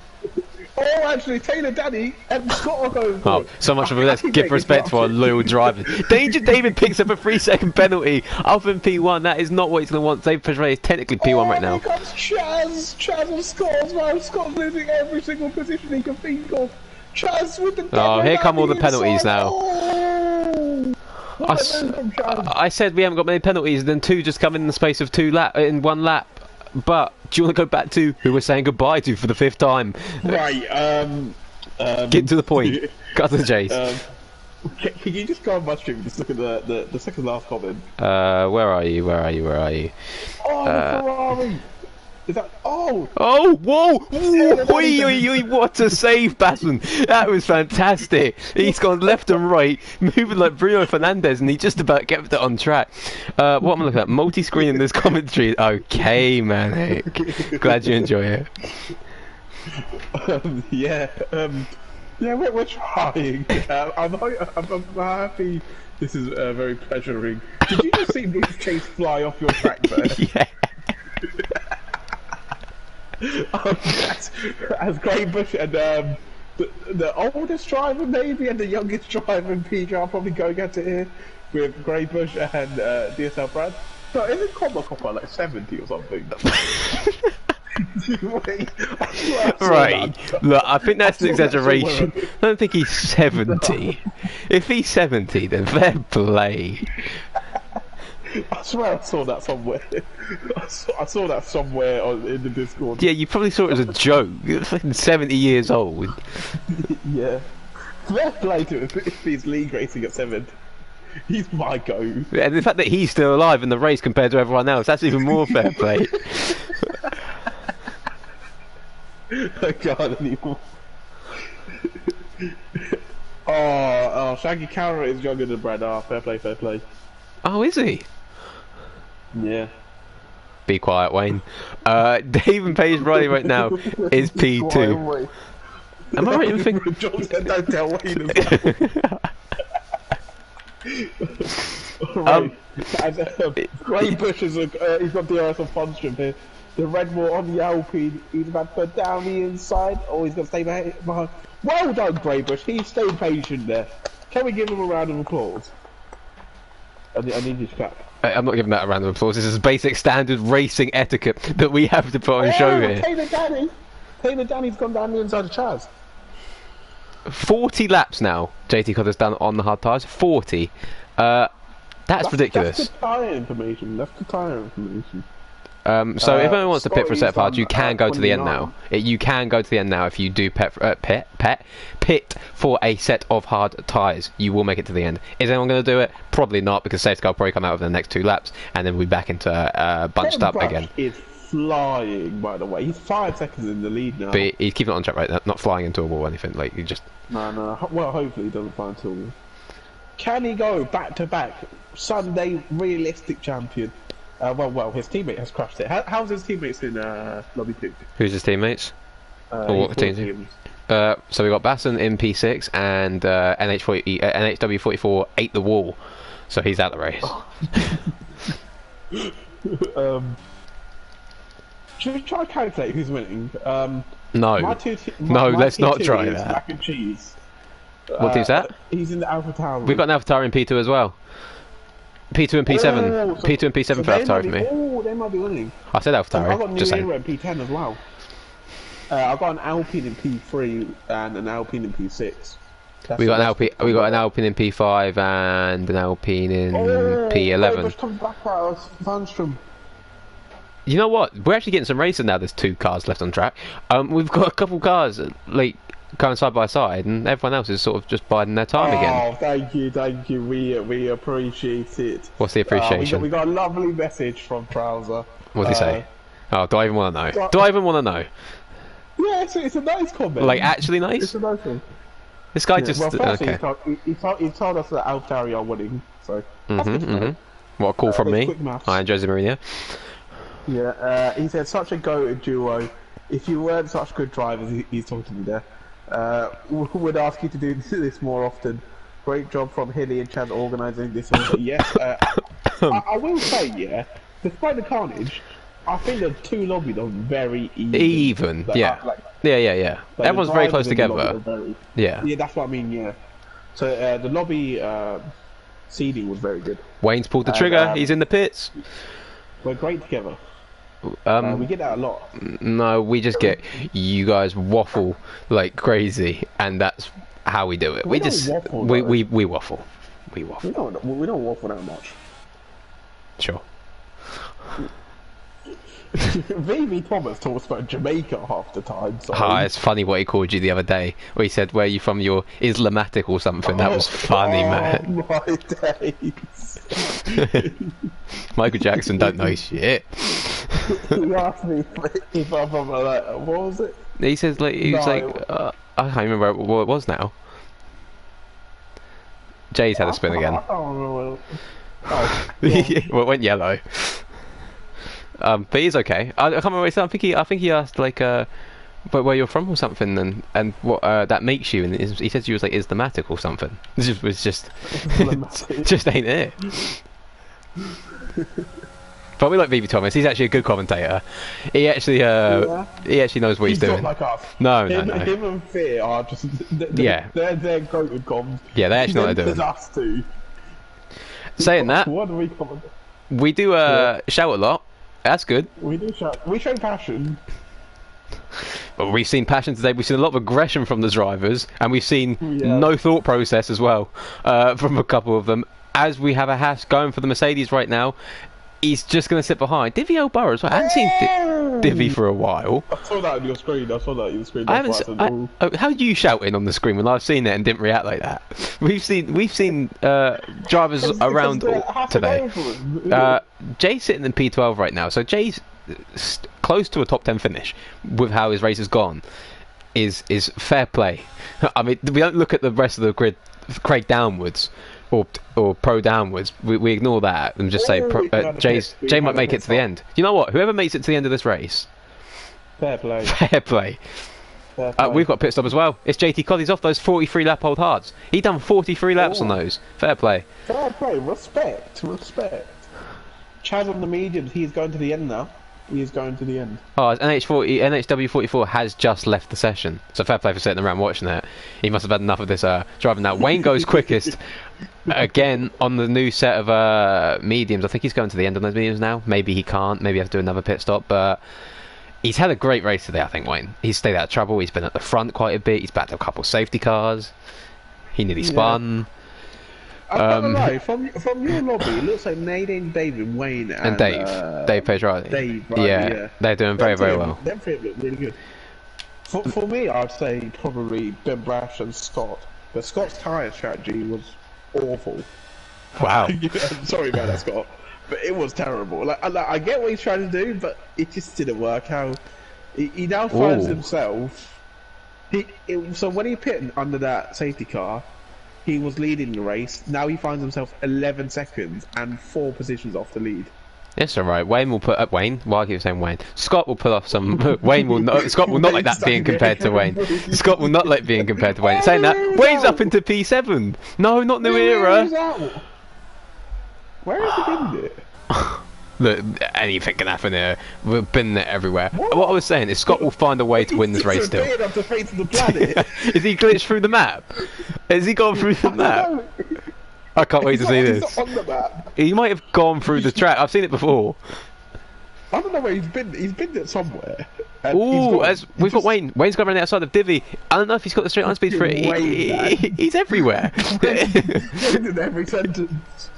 Oh, actually, Taylor, Danny, and Scott are going for it. So much of it. Let's give respect to our loyal drivers. Danger David picks up a 3-second penalty up in P1. That is not what he's going to want. David Pereira is technically P1 right now. Here comes Chaz. Chaz and Scott as well. Scott's losing every single position he can think of. Chaz with the here come all the penalties now. Oh. I said we haven't got many penalties, and then 2 just come in the space of 1 lap. But do you want to go back to who we're saying goodbye to for the 5th time? Right. Get to the point. Cut to the chase. Can you just go on my stream and just look at the second last comment? Where are you? Oh, Ferrari. Is that? Oh! Oh! Whoa! Oi, what a save, Basman! That was fantastic. He's gone left and right, moving like Bruno Fernandes, and he just about kept it on track. What am I looking at? Multi-screen in this commentary. Okay, man. Glad you enjoy it. Yeah, we're trying. I'm happy. This is very pleasuring. Did you just see me chase fly off your track there? Yeah. As Grey Bush and the oldest driver maybe and the youngest driver in PGRL probably going at it here with Grey Bush and DSL Brad. No, isn't Copper like 70 or something? Wait, right, look, I think that's an exaggeration. I don't think he's 70. If he's 70, then fair play. I swear I saw that somewhere. I saw that somewhere in the Discord. Yeah, you probably saw it as a joke. You're fucking 70 years old. Yeah. Fair play to him if he's league racing at 7. He's my goat. And the fact that he's still alive in the race compared to everyone else, that's even more fair play. I can't anymore. Oh, Shaggy Carrot is younger than Brad. Ah, fair play, fair play. Oh, is he? Yeah. Be quiet, Wayne. Dave and Paige Riley right now is P2. Am I right in thinking? John said don't tell Wayne as well. Right. Grey Bush is he's got DRS on Funstrom here. The Redmore on the Alpine. He's about to put down the inside, or he's got to stay behind. Well done, Grey Bush. He stayed patient there. Can we give him a round of applause? I need you to clap. I'm not giving that a round of applause. This is basic standard racing etiquette that we have to put on show here. Taylor Danny's gone down the inside of Chaz. 40 laps now, JT Cotter's done on the hard tyres. 40. That's ridiculous. That's the tyre information. So if anyone wants to pit for a set of hards, you can go to the end now. You can go to the end now if you do pit for a set of hard tyres. You will make it to the end. Is anyone going to do it? Probably not, because safety car will probably come out over the next 2 laps, and then we'll be back into bunched up again. Is flying, by the way. He's 5 seconds in the lead now. But he's keeping it on track right now, not flying into a wall or anything. Like, he just... No. Well, hopefully he doesn't fly into a wall. Can he go back-to-back Sunday realistic champion? Well, his teammate has crashed it. How's his teammates in Lobby 2? Who's his teammates? Or what teams? So we got Basson in P6 and NHW44 ate the wall, so he's out the race. Should we try to calculate who's winning? No, let's not try that. Mac and cheese. What team's that? He's in the AlphaTauri. We've got an AlphaTauri in P2 as well. P2 and P7. P2 and P7 for AlphaTauri for me. Oh, they might be winning. I said AlphaTauri. I've got just New saying. Era in P10 as well. I've got an Alpine in P3 and an Alpine in P6. We got an Alpine in P5 and an Alpine in P11. Comes back out of Vanstrom. You know what? We're actually getting some racing now. There's 2 cars left on track. We've got a couple cars like going side by side, and everyone else is sort of just biding their time again. Oh, thank you. We appreciate it. What's the appreciation? We got a lovely message from Trouser. What did he say? Oh, do I even want to know? Do I even want to know? Yeah, it's a nice comment. Like, actually nice? It's a nice one. This guy just... Well, firstly, okay. he told us that AlphaTauri are winning, so... What a call from me. I am Jose Mourinho. Yeah, he said, such a goated duo. If you weren't such good drivers, he's talking to me there, would ask you to do this more often. Great job from Hilly and Chad organising this. Yes, I will say, yeah, despite the carnage, I think the 2 lobbies are very even. Yeah. Yeah. Everyone's very close together. Yeah, that's what I mean, yeah. So the lobby seeding was very good. Wayne's pulled the trigger, he's in the pits. We're great together. We get that a lot. No, we just get you guys waffle like crazy, and that's how we do it. We waffle. We waffle. We waffle. We don't waffle that much. Sure. VV Thomas talks about Jamaica half the time. So. It's funny what he called you the other day, where he said, "Where are you from? You're Islamatic or something." That was funny, man. My days. Michael Jackson don't know shit. He asked me if I'm from what was it? He says like I can't remember what it was now. Jay's had a spin again. I don't remember. Well, it went yellow. But he's okay. I can't remember what he said. I think he asked like but where you're from or something, and what that makes you, and he said you was like Islamatic or something. This was just just ain't it. But we like VV Thomas. He's actually a good commentator. He actually knows what he's doing. Not like us. No. Him and Fear are just they're goated comms. Yeah, they actually know what they're doing. There's us two. Saying that, what do we comment? We do shout a lot. That's good. We do shout. We show passion. Well, we've seen passion today. We've seen a lot of aggression from the drivers, and we've seen no thought process as well from a couple of them. As we have a Haas going for the Mercedes right now, he's just going to sit behind. Divvy Burrow as well. I haven't seen Divvy for a while. I saw that on your screen. I saw that on your screen. I haven't. How are you shouting on the screen when I've seen it and didn't react like that? We've seen drivers around today. Jay's sitting in P12 right now, so Jay's close to a top 10 finish with how his race has gone. Is fair play. I mean, we don't look at the rest of the grid, Craig downwards. Or pro downwards. We ignore that and just say Jay might make it to the end. You know what? Whoever makes it to the end of this race, fair play. Fair play. We've got pit stop as well. It's JT Cod. He's off those 43 lap old hards. He done 43 laps on those. Fair play. Fair play. Respect. Chaz on the mediums. He's going to the end now. He is going to the end. Oh, NHW44 has just left the session. So fair play for sitting around watching that. He must have had enough of this driving now. Wayne goes quickest. Again, on the new set of mediums. I think he's going to the end on those mediums now. Maybe he can't. Maybe he has to do another pit stop. But he's had a great race today, I think, Wayne. He's stayed out of trouble. He's been at the front quite a bit. He's backed up a couple of safety cars. He nearly spun. I don't know. From your lobby, it looks like Nadine, David, Wayne, and Dave PGRL. Dave, right, yeah, they're doing very well. Them three look really good. For me, I'd say probably Ben Brash and Scott. But Scott's tyre strategy was awful. Wow. I'm sorry about that, Scott, but it was terrible. Like I get what he's trying to do, but it just didn't work out. He now finds himself. So when he pitted under that safety car, he was leading the race. Now he finds himself 11 seconds and 4 positions off the lead. It's alright. Wayne will put up Wayne. Well, I keep saying Wayne. Scott will pull off some. Wayne will not. Scott will not like that being compared to Wayne. Scott will not like being compared to Wayne. Saying that, Wayne's up into P7. No, not new era. Where has he been? Look, anything can happen here. We've been there everywhere. What I was saying is Scott will find a way to win this race still. Up the face of the planet. Is he glitched through the map? Has he gone through the map? I can't wait to see this. He's not on the map. He might have gone through the track. I've seen it before. I don't know where he's been. He's been there somewhere. Ooh, we've got Wayne. Wayne's going around the outside of Divvy. I don't know if he's got the straight line speed for it. He's everywhere. In every sentence.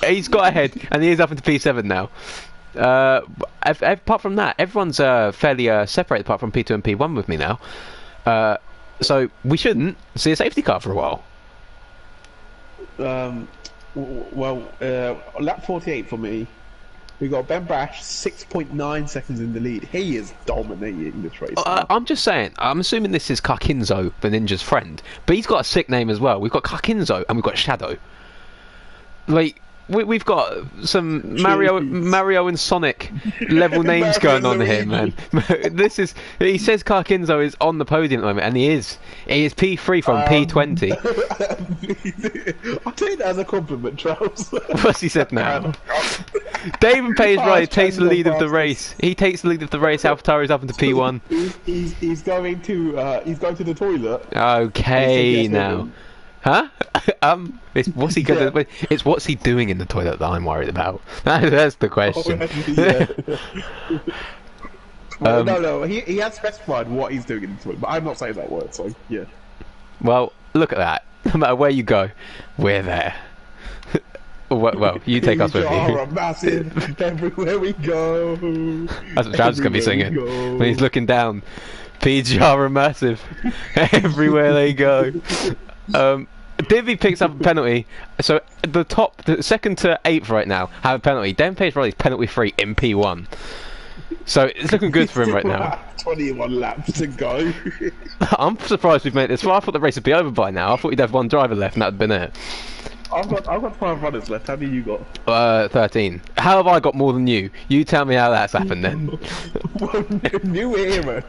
He's got ahead, and he is up into P7 now. Apart from that, everyone's fairly separated apart from P2 and P1 with me now. So we shouldn't see a safety car for a while. Lap 48 for me. We got Ben Brash 6.9 seconds in the lead. He is dominating this race. I'm just saying. I'm assuming this is Kakinzo, the ninja's friend, but he's got a sick name as well. We've got Kakinzo and we've got Shadow. Like. We've got some Mario and Sonic level names going on here, man. He says Kakinzo is on the podium at the moment, and he is. He is P3 from P20. I'll take that as a compliment, Charles. What's he said now? David Page right takes the lead of the race. He takes the lead of the race. AlphaTauri's up into P1. He's going to the toilet. Okay, now. Huh? It's what's he gonna? It's what's he doing in the toilet that I'm worried about. That's the question. No. He has specified what he's doing in the toilet, but I'm not saying that word. So yeah. Well, look at that. No matter where you go, we're there. Well, you take us with you. Massive everywhere we go. That's what Chad's gonna be singing when he's looking down. PGR are massive everywhere they go. Divvy picks up a penalty, so the second to 8th right now have a penalty. Dan Page Riley's penalty free in P1, so it's looking good for him right now. 21 laps to go. I'm surprised we've made it this far. I thought the race would be over by now. I thought you'd have one driver left, and that'd been it. I've got 5 runners left. How many you got? 13. How have I got more than you? You tell me how that's happened then. New era.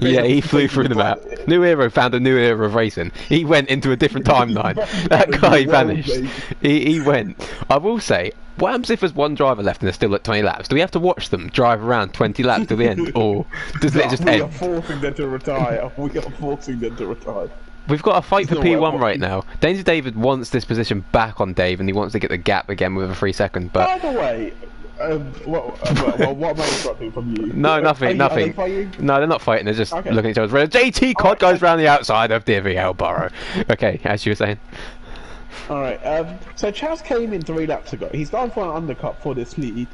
Yeah, he flew through the map. New era found a new era of racing. He went into a different timeline. That guy vanished. He went. I will say, what happens if there's one driver left and they're still at 20 laps? Do we have to watch them drive around 20 laps to the end, or does it just end? We are forcing them to retire. We've got a fight for P1 right now. Danger David wants this position back on Dave, and he wants to get the gap again with a 3 second. But by the way, what am I expecting from you? No, nothing. Are they fighting? No, they're not fighting. They're just looking at each other. JT Cod goes round the outside of Divvy Burrow. Okay, as you were saying. Alright, so Chaz came in 3 laps ago. He's gone for an undercut for this lead.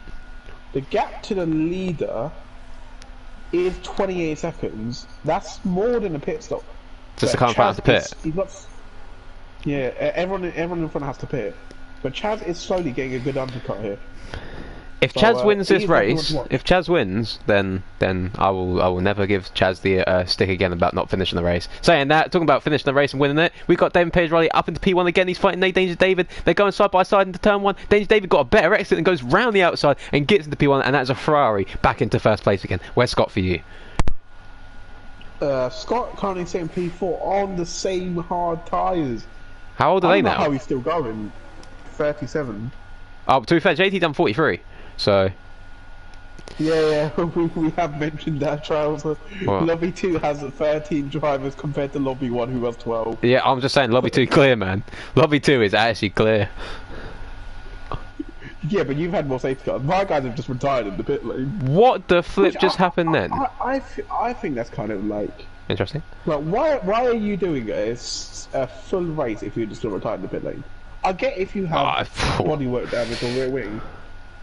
The gap to the leader is 28 seconds. That's more than a pit stop. Just to But come past the pit. He's got, yeah, everyone in front has to pit. But Chaz is slowly getting a good undercut here. If So, Chaz wins this he's definitely race, one to watch. if Chaz wins, then I will never give Chaz the stick again about not finishing the race. Saying that, talking about finishing the race and winning it, we've got David PGRL up into P1 again. He's fighting Nate Danger David. They're going side by side into turn 1. Danger David got a better exit and goes round the outside and gets into P1, and that's a Ferrari back into first place again. Where's Scott for you? Scott currently sitting P4 on the same hard tyres. How old are I they don't know now? how he's still going. 37. Oh, to be fair, JT done 43, so. Yeah, we have mentioned that, Charles. What? Lobby 2 has 13 drivers compared to Lobby 1 who has 12. Yeah, I'm just saying, Lobby 2 clear, man. Lobby 2 is actually clear. Yeah, but you've had more safety cars. My guys have just retired in the pit lane. What the flip Which just happened then? I think that's kind of like Interesting. why are you doing a full race if you're just going to retire in the pit lane? I get if you have bodywork damage or rear wing,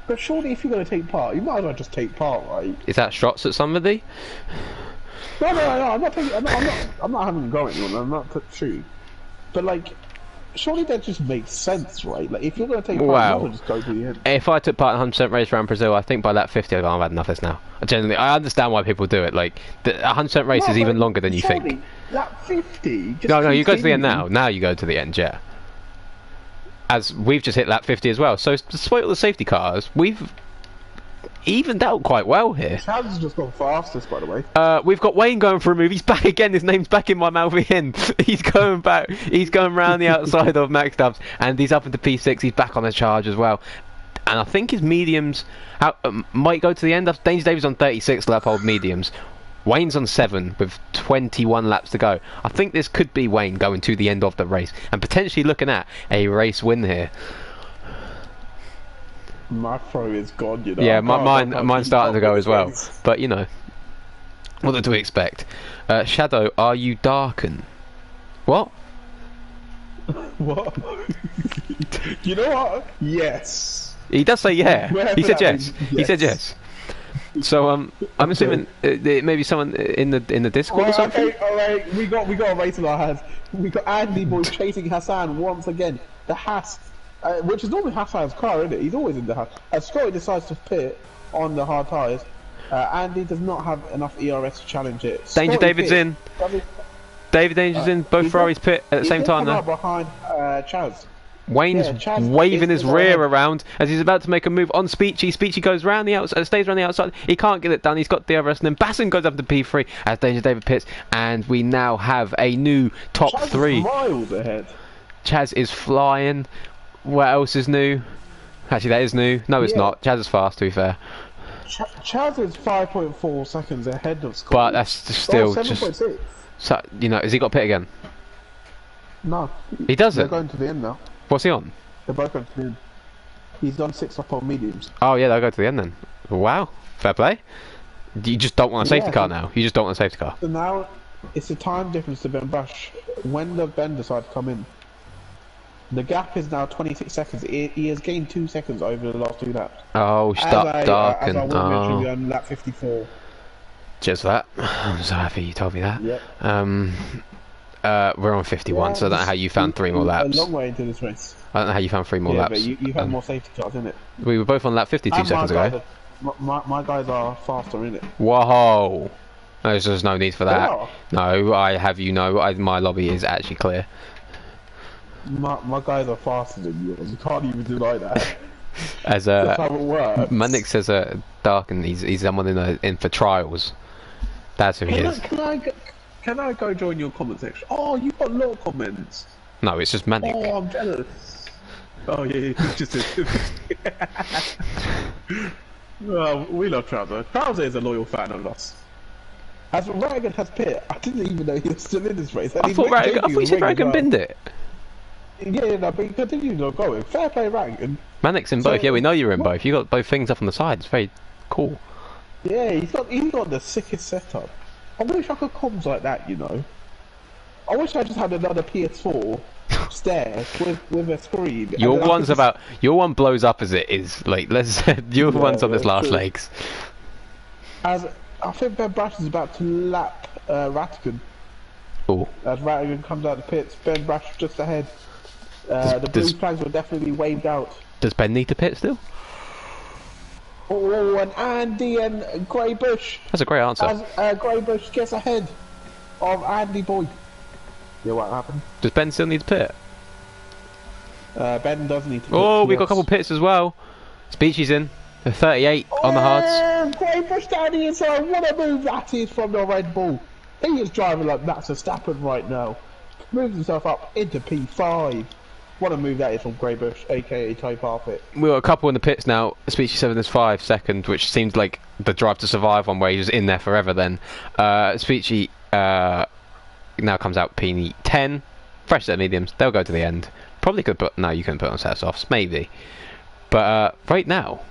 but surely if you're going to take part, you might as well just take part, right? Is that shots at somebody? No, I'm not taking. I'm not having a go at anyone. I'm not shooting. But like, surely that just makes sense, right? Like, if you're going to take part, you might as well just go to the end. If I took part in 100% race around Brazil, I think by that 50 I'd go, I've had enough of this now. Genuinely, I understand why people do it. Like, the 100% race is even longer than you think. That 50. Just No, you go to the end continue. now. Now you go to the end, yeah. As we've just hit lap 50 as well. So, despite all the safety cars, we've evened out quite well here. Chaz has just gone fastest, by the way. We've got Wayne going for a move. He's back again. His name's back in my mouth again. He's going back. He's going round the outside of Max Dubs, and he's up into P6. He's back on the charge as well. And I think his mediums might go to the end. Danger David's on 36 lap hold mediums. Wayne's on 7 with 21 laps to go. I think this could be Wayne going to the end of the race and potentially looking at a race win here. My throw is gone, you know. Yeah, mine's starting to go as well. But you know, what do we expect? Shadow, are you darken? What? What? You know what? Yes. He does say yeah. Wherever He said that yes. means, He said yes. So I'm assuming maybe someone in the Discord or something. Okay, alright, we got a race in our hands. We got Andy boy chasing Hassan once again. The Hass, which is normally Hassan's car, isn't it? He's always in the Hass. As Scotty decides to pit on the hard tyres, Andy does not have enough ERS to challenge it. Danger Scotty David's pit. in. David Danger's in. Both Ferraris pit at the same time now. Behind Chaz. Wayne's Chaz waving is his rear around as he's about to make a move on Speechy. Speechy goes round the outside, stays around the outside. He can't get it done. He's got DRS, and then Basson goes up to P3 as Danger David pits, and we now have a new top Chaz 3. Is miles ahead. Chaz is flying. What else is new? Actually, that is new. No, it's not. Chaz is fast, to be fair. Chaz is 5.4 seconds ahead of Scott. But that's just still 7.6. So, you know, has he got pit again? No. He doesn't. They're going to the end now. What's he on? They're both going to the end. He's done 6 up on mediums. Oh yeah, they'll go to the end then. Wow, fair play. You just don't want a safety Yeah, car now. You just don't want a safety car. So now it's a time difference to Ben Bash. When the Ben decide to come in, the gap is now 26 seconds. He has gained 2 seconds over the last 2 laps. Oh, stop darken. As I will mention on lap 54. Cheers for that. I'm so happy you told me that. Yep. We're on 51, so I don't know how you found 3 more laps. A long way into this race. I don't know how you found 3 more Yeah, laps. but you have more safety cars, innit? We were both on lap 52 And seconds ago. My guys are faster, innit? Whoa! There's no need for that. are. No, I have you know, my lobby is actually clear. My guys are faster than yours. You can't even deny that. As That's how it works. Manix says Dark and he's someone in for trials. That's who he is. Can I go join your comment section? Oh, you've got a lot of comments. No, it's just Manic. Oh, I'm jealous. Oh yeah, just well, we love Trouser. Trouser is a loyal fan of us. As Raggan has pit, I didn't even know he was still in this race. And I thought you said Raggan binned it. Yeah, no, but he continues on going. Fair play, Raggan. Manic's in both. Yeah, we know you're in both. You got both things up on the side. It's very cool. Yeah, he's got the sickest setup. I wish I could comms like that, you know. I wish I just had another PS4 stairs with a screen. Your one blows up as it is. Like let's your one's on its last true. legs. As I think Ben Brash is about to lap Rattigan. Oh, As Rattigan comes out the pits, Ben Brash just ahead. The blue flags were definitely waved out. does Ben need to pit still? Oh, and Andy and Grey Bush. That's a great answer. As Grey Bush gets ahead of Andy Boyd. Yeah, what happened? Does Ben still need to pit? Ben does need to pit. Oh, we've got a couple pits as well. Speechy's in. 38 on the hards. Grey Bush down the inside. What a move that is from the Red Bull. He is driving like Max Verstappen right now. Moves himself up into P5. What a move that is from Grey Bush, aka Type Harpit. We've got a couple in the pits now. Speechy 7 is 5 second, which seemed like the drive to survive one where he was in there forever then. Speechy now comes out P10. Fresh set of mediums. They'll go to the end. Probably could put... No, you can put on set softs. Maybe. But right now...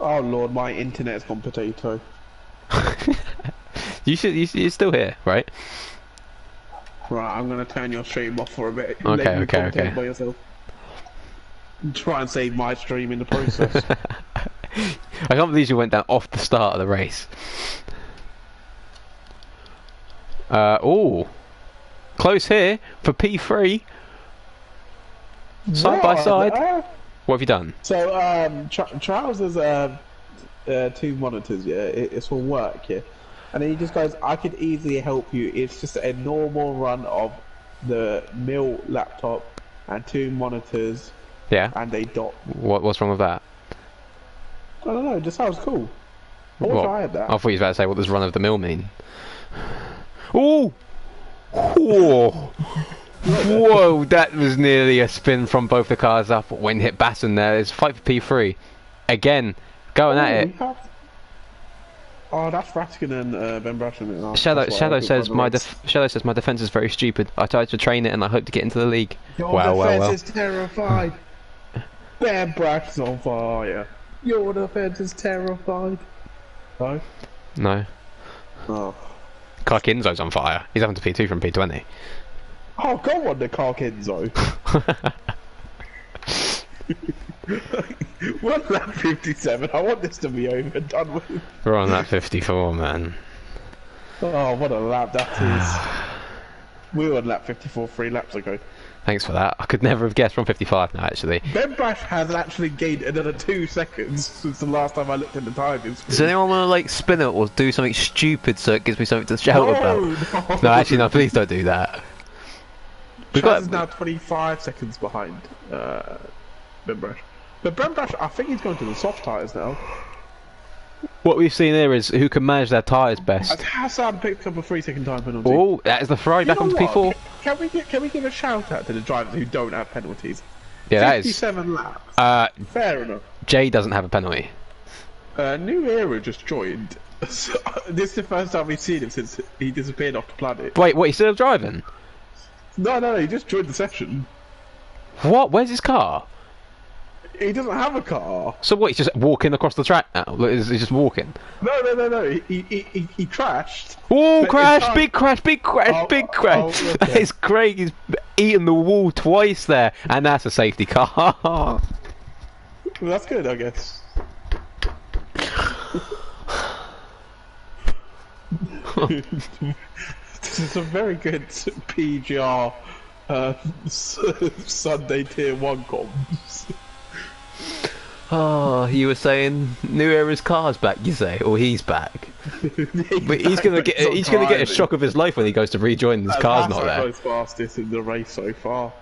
Oh lord, my internet's gone potato. You're still here, right? Right, I'm gonna turn your stream off for a bit. Okay. By yourself. Try and save my stream in the process. I can't believe you went down off the start of the race. Oh, close here for P3. Side by side. What have you done? So, Charles has 2 monitors, yeah? It's for work, yeah? And then he just goes, I could easily help you. It's just a normal run of the mill laptop and 2 monitors. Yeah. And a dot. What's wrong with that? I don't know, it just sounds cool. I wish I had that. I thought you was about to say, what does run of the mill mean? Ooh! Whoa! Whoa, that was nearly a spin from both the cars up when hit Basson there. It's fight for P3. Again, going at it. Oh, that's Rattigan and Ben Brashman. Shadow says my defense is very stupid. I tried to train it and I hope to get into the league. Your defense is terrified. Ben Brash's on fire. Your defense is terrified. No? No. Oh. Clarkinzo's on fire. He's having to P2 from P20. Oh, go on the Clarkinzo. We're on lap 57. I want this to be over and done with. We're on that 54, man. Oh, what a lap that is. We were on lap 54 3 laps ago. Thanks for that. I could never have guessed from 55 now, actually. Ben Brash has actually gained another 2 seconds since the last time I looked at the timings. Does anyone want to, like, spin it or do something stupid so it gives me something to shout about? No, actually, no, please don't do that. Chaz is now 25 seconds behind Ben Brash. But Ben Brash, I think he's going to the soft tyres now. What we've seen here is who can manage their tyres best. Hassan picked up a 3-second time penalty. Oh, that is the Ferrari back onto P4. Can we give a shout out to the drivers who don't have penalties? Yeah, that is 57 laps. Fair enough. Jay doesn't have a penalty. New Era just joined. This is the first time we've seen him since he disappeared off the planet. Wait, what? He's still driving? No, he just joined the session. What? Where's his car? He doesn't have a car. So what? He's just walking across the track now. He's just walking. No. He crashed. Oh, crash! Big crash! Big crash! Oh, big crash! oh, okay. It's Craig. He's eaten the wall twice there, and that's a safety car. Well, that's good, I guess. This is a very good PGR Sunday Tier 1 comms. Oh, you were saying New Era's car's back, you say, or he's back. But he's gonna get a shock of his life when he goes to rejoin. His car's not there. Both fastest in the race so far.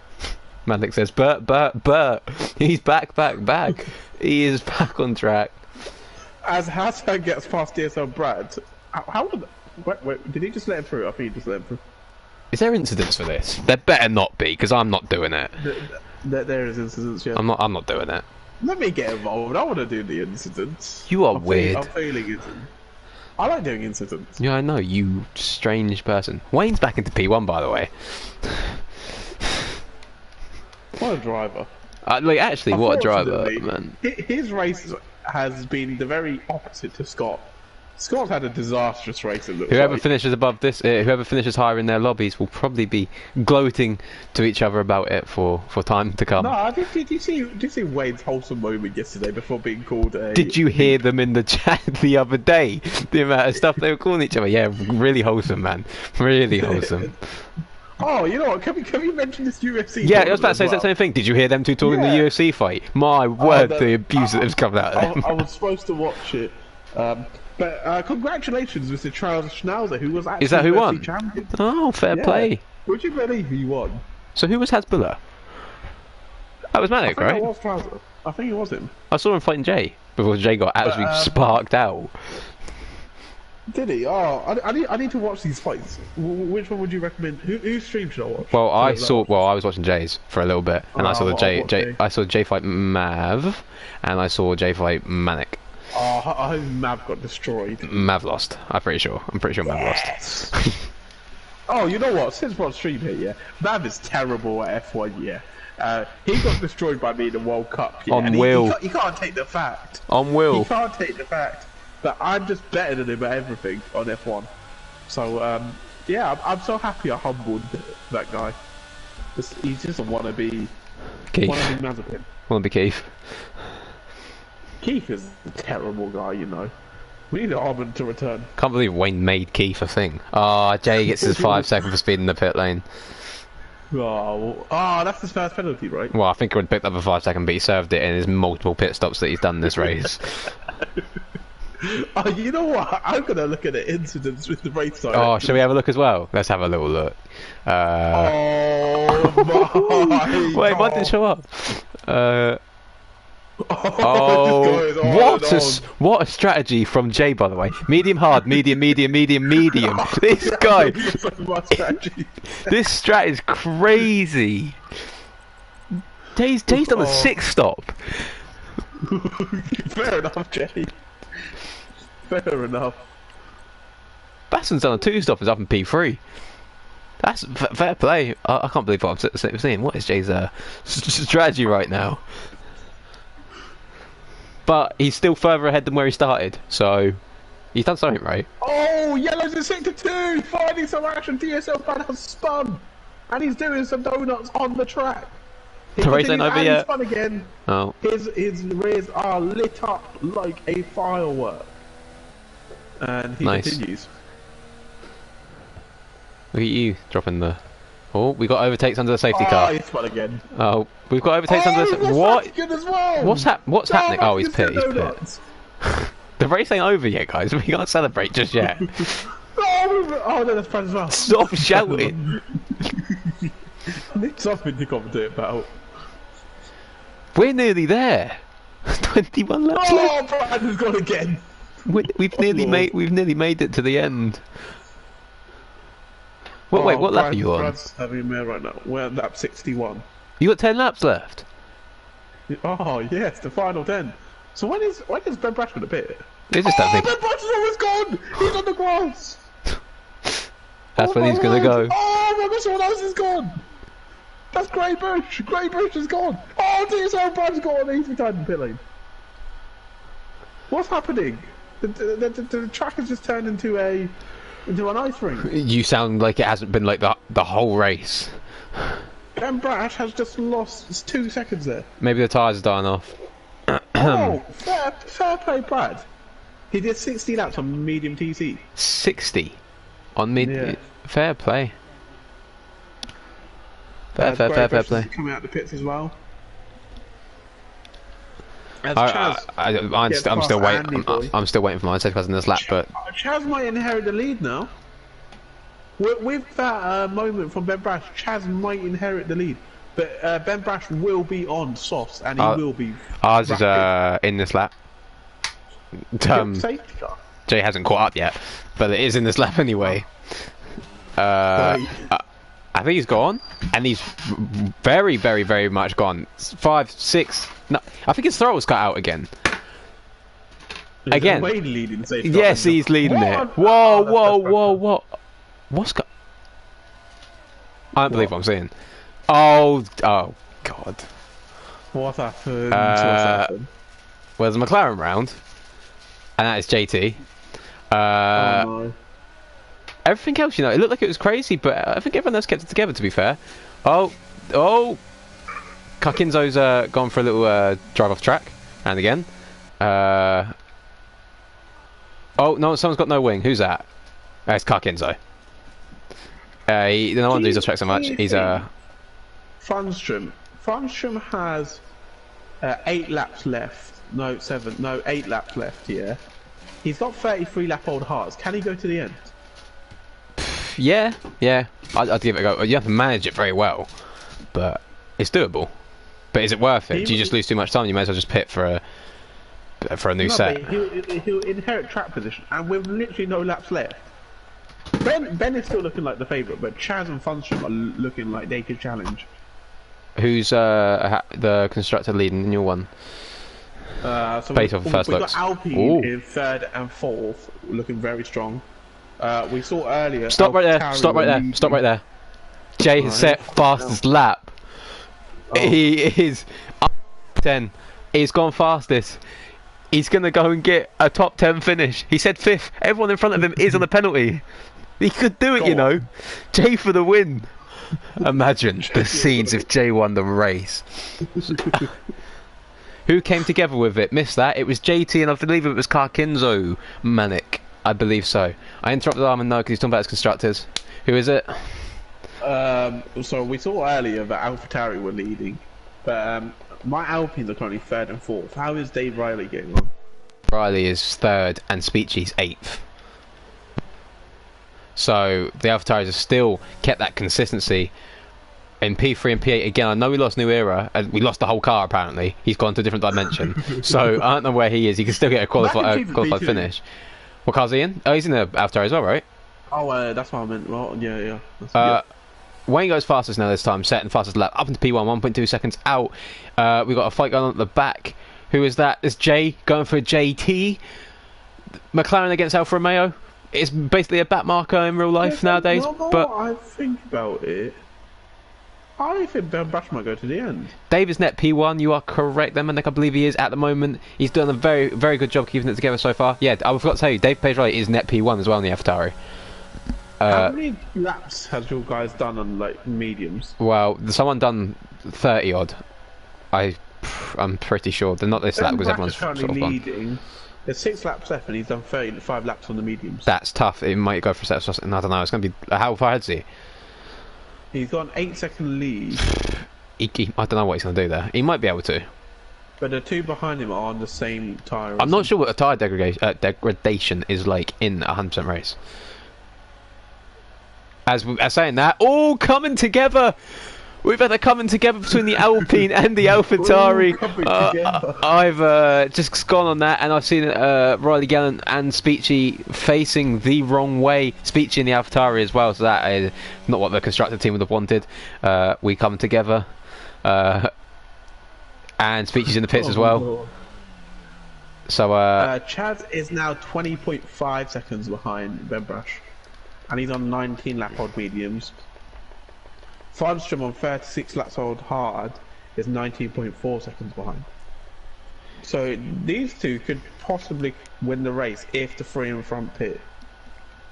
Madlick says, Bert, he's back. He is back on track. As Hassan gets past DSL Brad, how would... Wait, did he just let him through? I think he just let him through. Is there incidents for this? There better not be, because I'm not doing it. There is incidents, yeah. I'm not doing it. Let me get involved. I want to do the incidents. You are weird. I'm feeling it. I like doing incidents. Yeah, I know, you strange person. Wayne's back into P1, by the way. What a driver. Actually, what a driver, man. His race has been the very opposite to Scott. Scott's had a disastrous race. It looks Whoever like. finishes above this, whoever finishes higher in their lobbies will probably be gloating to each other about it for time to come. No, did you see Wade's wholesome moment yesterday before being called a? Did you hear them in the chat the other day? The amount of stuff they were calling each other. Yeah, really wholesome, man. Really wholesome. Oh, you know what? Can we mention this UFC? Yeah, I was about to say the same thing. Did you hear them two talking the UFC fight? My word, the abuse that has come out of them. I was supposed to watch it, but congratulations, Mr. Charles Schnauzer, who was actually Is that who won? champion. Oh, fair play. Would you believe he won? So who was Hasbulla? That was Manic, right? I think it was him. I saw him fighting Jay before Jay got absolutely sparked out. Did he? Oh, I need to watch these fights. Which one would you recommend? Whose stream should I watch? Well, I was watching Jay's for a little bit, and I saw the I saw Jay fight Mav, and I saw Jay fight Manic. Oh, I hope Mav got destroyed. Mav lost. I'm pretty sure Mav lost. Oh, you know what? Since we're on stream here, yeah, Mav is terrible at F1. Yeah, he got destroyed by me in the World Cup. Yeah, on Will. He can't take the fact. On Will. He can't take the fact. But I'm just better than him at everything on F1. So, yeah, I'm so happy I humbled that guy. He just a wannabe. Keith. Wannabe Mazepin. Wannabe Keith. Keith is a terrible guy, you know. We need Armand to return. Can't believe Wayne made Keith a thing. Ah, Jay gets his 5 seconds for speed in the pit lane. Oh, that's his first penalty, right? Well, I think he would pick up a 5-second, but he served it in his multiple pit stops that he's done this race. Oh, you know what? I'm gonna look at the incidents with the race side. Oh, shall we have a look as well? Let's have a little look. Oh my! Wait, mine didn't show up. What a strategy from Jay, by the way. Medium hard, medium. This guy. This strat is crazy. Jay's done a 6 stop. Fair enough, Jay. Fair enough. Baston's done a 2 stop. Is up in P3. That's fair play. I can't believe what I'm saying. What is Jay's strategy right now? But he's still further ahead than where he started, so he's done something right. Oh, yellow's in sector 2, finding some action. DSL fan has spun, and he's doing some donuts on the track. The race ain't over yet. Spun again. Oh. His rears are lit up like a firework, and he continues. Look at you dropping the. Oh, we got overtakes under the safety car. Oh, he spun again. Oh, we've got overtakes under the. What? As well. What's happening? Oh, he's pit. He's pit. The race ain't over yet, guys. We can't celebrate just yet. Oh, no, that's fun as well. Stop shouting. Need something to commentate about. We're nearly there. 21 laps left. Oh, Brad has gone again. We've nearly made it to the end. Well, wait, what lap are you on? Brad's having a mare right now. We're at lap 61. You got 10 laps left. Oh yes, the final 10. So when is Ben Brash going to pit? Ben Brash is almost gone. He's on the grass. That's when he's going to go. Oh my gosh, someone else is gone. That's Grey Bush. Grey Bush is gone. Oh, DSL Brad's gone. He's retired in pit lane. What's happening? The track has just turned into an ice rink. You sound like it hasn't been like the whole race. Ben Brash has just lost 2 seconds there. Maybe the tyres are dying off. Oh, fair play, Brad. He did 60 laps on medium TC. 60 on mid. Yeah. Fair play. Fair play. Coming out the pits as well. I'm still waiting. I'm still waiting for mine. Safe in this lap, but Chaz might inherit the lead now. With that moment from Ben Brash, Chaz might inherit the lead, but Ben Brash will be on softs and he will be. Ours is in this lap. Safety car. Jay hasn't caught up yet, but it is in this lap anyway. I think he's gone, and he's very, very, very much gone. 5, 6. No, I think his throttle's cut out again. Again. Wayne leading safety car. Yes, he's leading it. Whoa! What's got? I don't believe what I'm seeing. Oh God. What happened? Well, there's a McLaren round, and that is JT. Uh, no. Everything else, you know, it looked like it was crazy, but I think everyone else kept it together, to be fair. Oh, Kakinzo's gone for a little drive off track, and again. Oh, no, someone's got no wing. Who's that? It's Kakinzo. No wonder he's off track so much. He's Funstrom. Funstrom has 8 laps left. No, 7. No, 8 laps left. Yeah. He's got 33 lap old hearts. Can he go to the end? yeah. I'd give it a go. You have to manage it very well, but it's doable. But is it worth it? Do you just lose too much time? You may as well just pit for a new set. He'll inherit track position, and with literally no laps left. Ben is still looking like the favourite, but Chaz and Funstrom are looking like they could challenge. Who's the constructor leading in your one? So Based off first we've looks. got Alpine in 3rd and 4th, looking very strong. We saw earlier. Stop right there. Stop right there. Stop right there. Jay has set fastest lap. Oh. He is up 10. He's gone fastest. He's gonna go and get a top 10 finish. He said 5th. Everyone in front of him is on the penalty. He could do it, you know. Jay for the win. Imagine the scenes if Jay won the race. Who came together with it? Missed that. It was JT and I believe it was Karkinzo Manic. I believe so. I interrupted Armin though because he's talking about his constructors. Who is it? So we saw earlier that AlphaTauri were leading, but my Alpines are currently 3rd and 4th. How is Dave Riley getting on? Riley is 3rd and Speechy's 8th. So the AlphaTauri have still kept that consistency in P3 and P8. Again, I know we lost New Era, and we lost the whole car apparently. He's gone to a different dimension. So I don't know where he is. He can still get a qualified finish. What car's he in? Oh, he's in the AlphaTauri as well, right? Oh, that's what I meant. Well, yeah. Wayne goes fastest now this time, set and fastest lap up into P1, 1.2 seconds out. We've got a fight going on at the back. Who is that? It's Jay going for a JT. McLaren against Alfa Romeo. It's basically a back marker in real life nowadays. But I think about it, I think Ben Brash might go to the end. Dave is net P1. You are correct, then, Manic. I believe he is at the moment. He's done a very, very good job keeping it together so far. Yeah, I forgot to tell you, Dave PGRL is net P1 as well in the AlphaTauri. How many laps has your guys done on like mediums? Well, someone done 30 odd. I'm pretty sure they're not this lap because everyone's sort of leading. gone. There's 6 laps left and he's done 35 laps on the mediums. That's tough. It might go for a set of, I don't know. It's going to be how far ahead is he? He's got an 8-second lead. I don't know what he's going to do there. He might be able to. But the 2 behind him are on the same tyre. I'm not sure what a tyre degradation is like in a 100% race. As saying that, all coming together. We've had a coming together between the Alpine and the AlphaTauri. I've just gone on that, and I've seen Riley Gallant and Speechy facing the wrong way. Speechy and the AlphaTauri as well, so that is not what the constructor team would have wanted. We come together, and Speechy's in the pits as well. So Chaz is now 20.5 seconds behind Ben Brash, and he's on 19 lap odd mediums. Funstrom on 36 laps old hard is 19.4 seconds behind. So these two could possibly win the race if the 3 in front pit.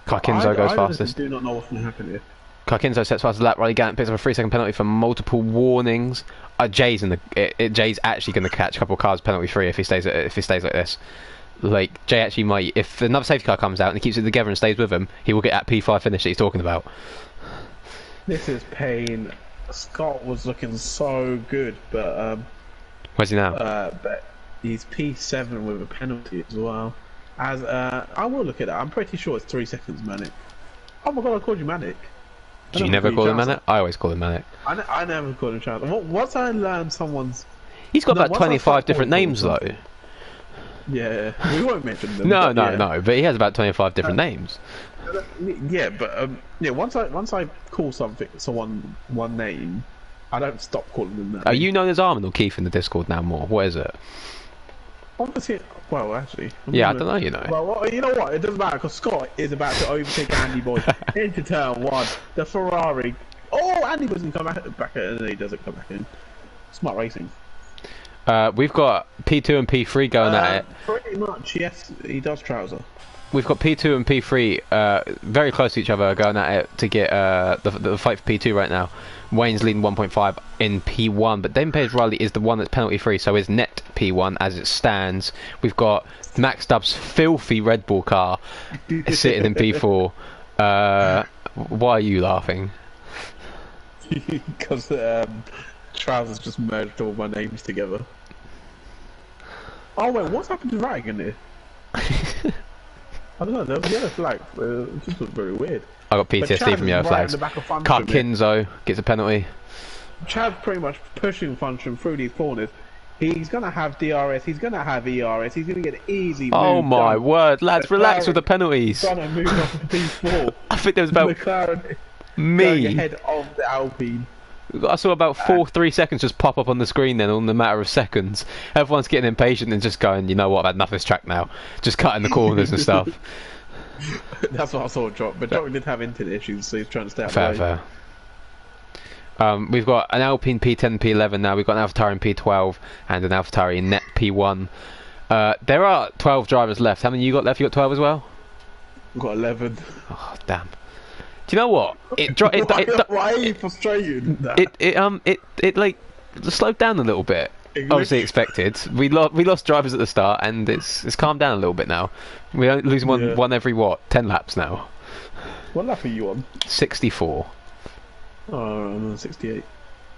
Karkinzo goes fastest. I do not know what's going to happen here. Karkinzo sets fastest lap. Riley Gallant picks up a 3-second penalty for multiple warnings. Jay's actually going to catch a couple of cars penalty free if he stays like this. Like Jay actually might, if another safety car comes out and he keeps it together and stays with him, he will get that P5 finish that he's talking about. This is pain. Scott was looking so good, but where's he now? But he's P7 with a penalty as well. As I will look at that. I'm pretty sure it's 3 seconds, Manic. Oh my god, I called you Manic. Do you never call him Manic? I always call him Manic. I never called him Chance. Once I learned someone's... He's got about 25 different names though. Yeah, we won't mention them. No, but he has about 25 different names. Yeah, but yeah. Once I call someone one name, I don't stop calling them that. Are you known as Armin or Keith in the Discord now more? What is it? Obviously, well, actually. Yeah, I don't know. You know. Well, you know what? It doesn't matter because Scott is about to overtake Andy Boy into turn 1. The Ferrari. Oh, Andy doesn't come back in, and he doesn't come back in. Smart racing. We've got P2 and P3 going at it. Pretty much, yes. He does trouser. We've got P2 and P3 very close to each other going at it to get the fight for P2 right now. Wayne's leading 1.5 in P1, but Damon Page Riley is the one that's penalty free, so is net P1 as it stands. We've got Max Stubbs' filthy Red Bull car sitting in P4. Why are you laughing? Because trousers just merged all my names together. Oh wait, what's happened to Ratigan here? I don't know, there was yellow flag. It just was very weird. I got PTSD from yellow flags. Cut Kinzo gets a penalty. Chad's pretty much pushing Function through these corners. He's going to have DRS, he's going to have ERS, he's going to get easy. Oh my word, lads, relax with the penalties. Trying to move up to P4. I think there was about McLaren me going ahead of the Alpine. I saw about 3 seconds just pop up on the screen then in a matter of seconds. Everyone's getting impatient and just going, you know what, I've had enough of this track now. Just cutting the corners and stuff. That's what I saw Jock, but Jock did have internet issues, so he's trying to stay out fair, of the way. Fair. We've got an Alpine P10, P11 now. We've got an AlphaTauri in P12 and an AlphaTauri in net P1. There are 12 drivers left. How many you got left? You got 12 as well? We've got 11. Oh damn. Do you know what? Why are you frustrated? It like slowed down a little bit. English? Obviously expected. We lost drivers at the start, and it's calmed down a little bit now. We're losing one every 10 laps now. What lap are you on? 64. Oh, I'm on 68.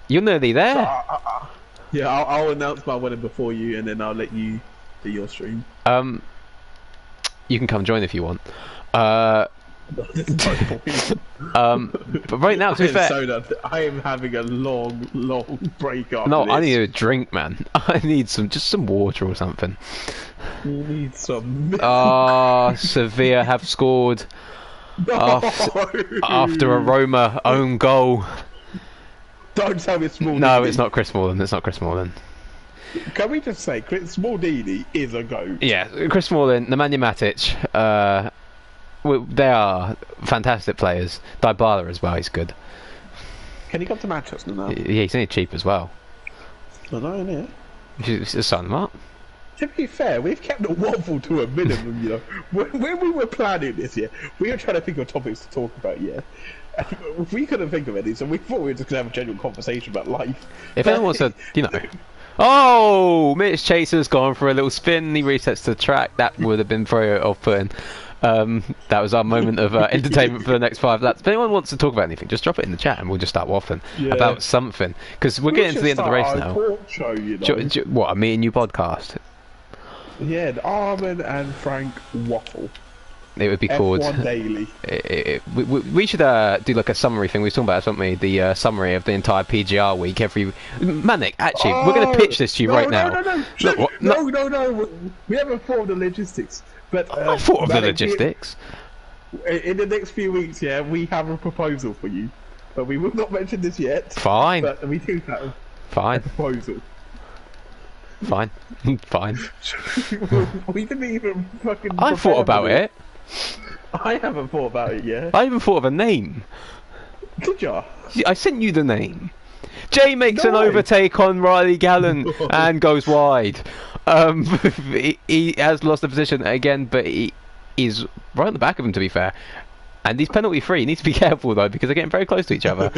You're nearly there. So, yeah, I'll announce my winner before you, and then I'll let you do your stream. You can come join if you want. But right now, to be fair, I am having a long break after no, this. I need a drink, man. I need just some water or something. You need some. Sevilla have scored No. after a Roma own goal. Don't tell me Smaldini. No, it's not Chris Smalling. It's not Chris Smalling. Can we just say Chris Smaldini is a goat? Yeah, Chris Smalling, Nemanja Matic. They are fantastic players. Dybala as well, he's good. Can he come to Manchester now? Yeah, he's only cheap as well. I know, innit? You should just sign them up. To be fair, we've kept the waffle to a minimum, you know. When we were planning this, we were trying to think of topics to talk about, we couldn't think of any, so we thought we were just going to have a general conversation about life. If anyone wants to, Oh! Mitch Chaser's gone for a little spin, he resets the track. That would have been very off-putting. That was our moment of entertainment for the next 5 laps. If anyone wants to talk about anything, just drop it in the chat and we'll just start waffling about something. Because we're getting to the end of the race now. Show, you know? What, a me and you podcast? Yeah, the Armin and Frank waffle. It would be called F1 Daily. We should do like a summary thing. We were talking about something, the summary of the entire PGR week every. Manic, actually, we're going to pitch this to you right now. No. We haven't thought of the logistics. But I thought of the logistics. In the next few weeks, we have a proposal for you, but we will not mention this yet. Fine. But we do have a proposal. Fine. Fine. We didn't even fucking. I thought about it. I haven't thought about it yet. I even thought of a name. Did ya? I sent you the name. Jay makes an overtake on Riley Gallen and goes wide. He has lost the position again, but he's right on the back of him, to be fair. And he's penalty free. He needs to be careful though, because they're getting very close to each other.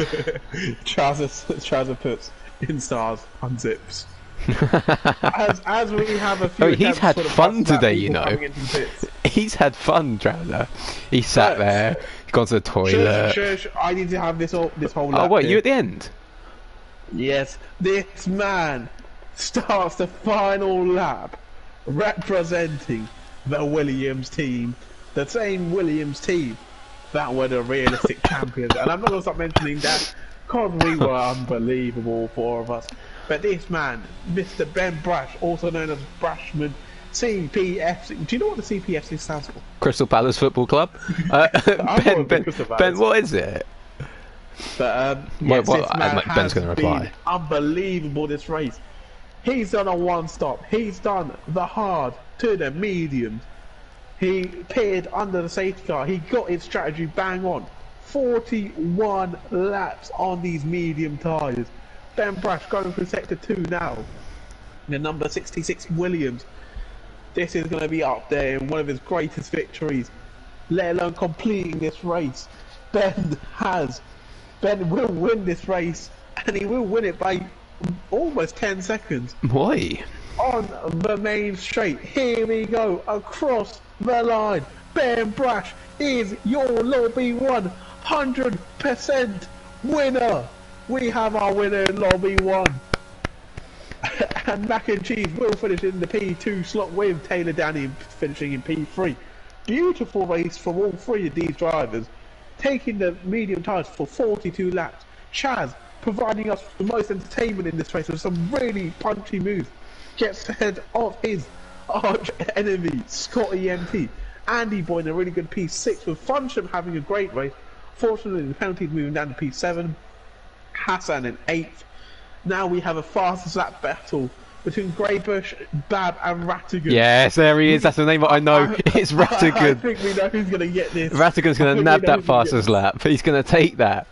Trouser puts in stars unzips. as we have a few. Oh, he's had fun today, you know. He's had fun, Trouser. He sat there. He's gone to the toilet. Shush, I need to have this whole lap. Oh wait, here. you at the end? Yes, this man starts the final lap representing the Williams team, the same Williams team that were the realistic champions. And I'm not going to stop mentioning that because we were unbelievable, 4 of us. But this man, Mr. Ben Brash, also known as Brashman, CPFC. Do you know what the CPFC stands for? Crystal Palace Football Club. Ben, what is it? But Ben's going to reply. Unbelievable this race. He's done a one-stop. He's done the hard to the medium. He pitted under the safety car. He got his strategy bang on. 41 laps on these medium tyres. Ben Brash going through sector 2 now. The number 66 Williams. This is going to be up there in one of his greatest victories, let alone completing this race. Ben will win this race, and he will win it by almost 10 seconds. Why? On the main straight, here we go, across the line. Ben Brash is your Lobby 100% winner. We have our winner in Lobby 1. And Mac and Cheese will finish in the P2 slot with Taylor Danny finishing in P3. Beautiful race from all three of these drivers, taking the medium tires for 42 laps. Chaz providing us the most entertainment in this race with some really punchy moves. Gets ahead of his arch enemy, Scotty MT. Andy Boy in a really good P6 with Funsham having a great race. Fortunately, the penalties moving down to P7. Hassan in 8th. Now we have a fastest lap battle between Greybush, Bab and Rattigan. Yes, there he is. That's the name that I know. It's Rattigan. I think we know who's going to get this. Rattigan's going to nab that fastest lap. He's going to take that.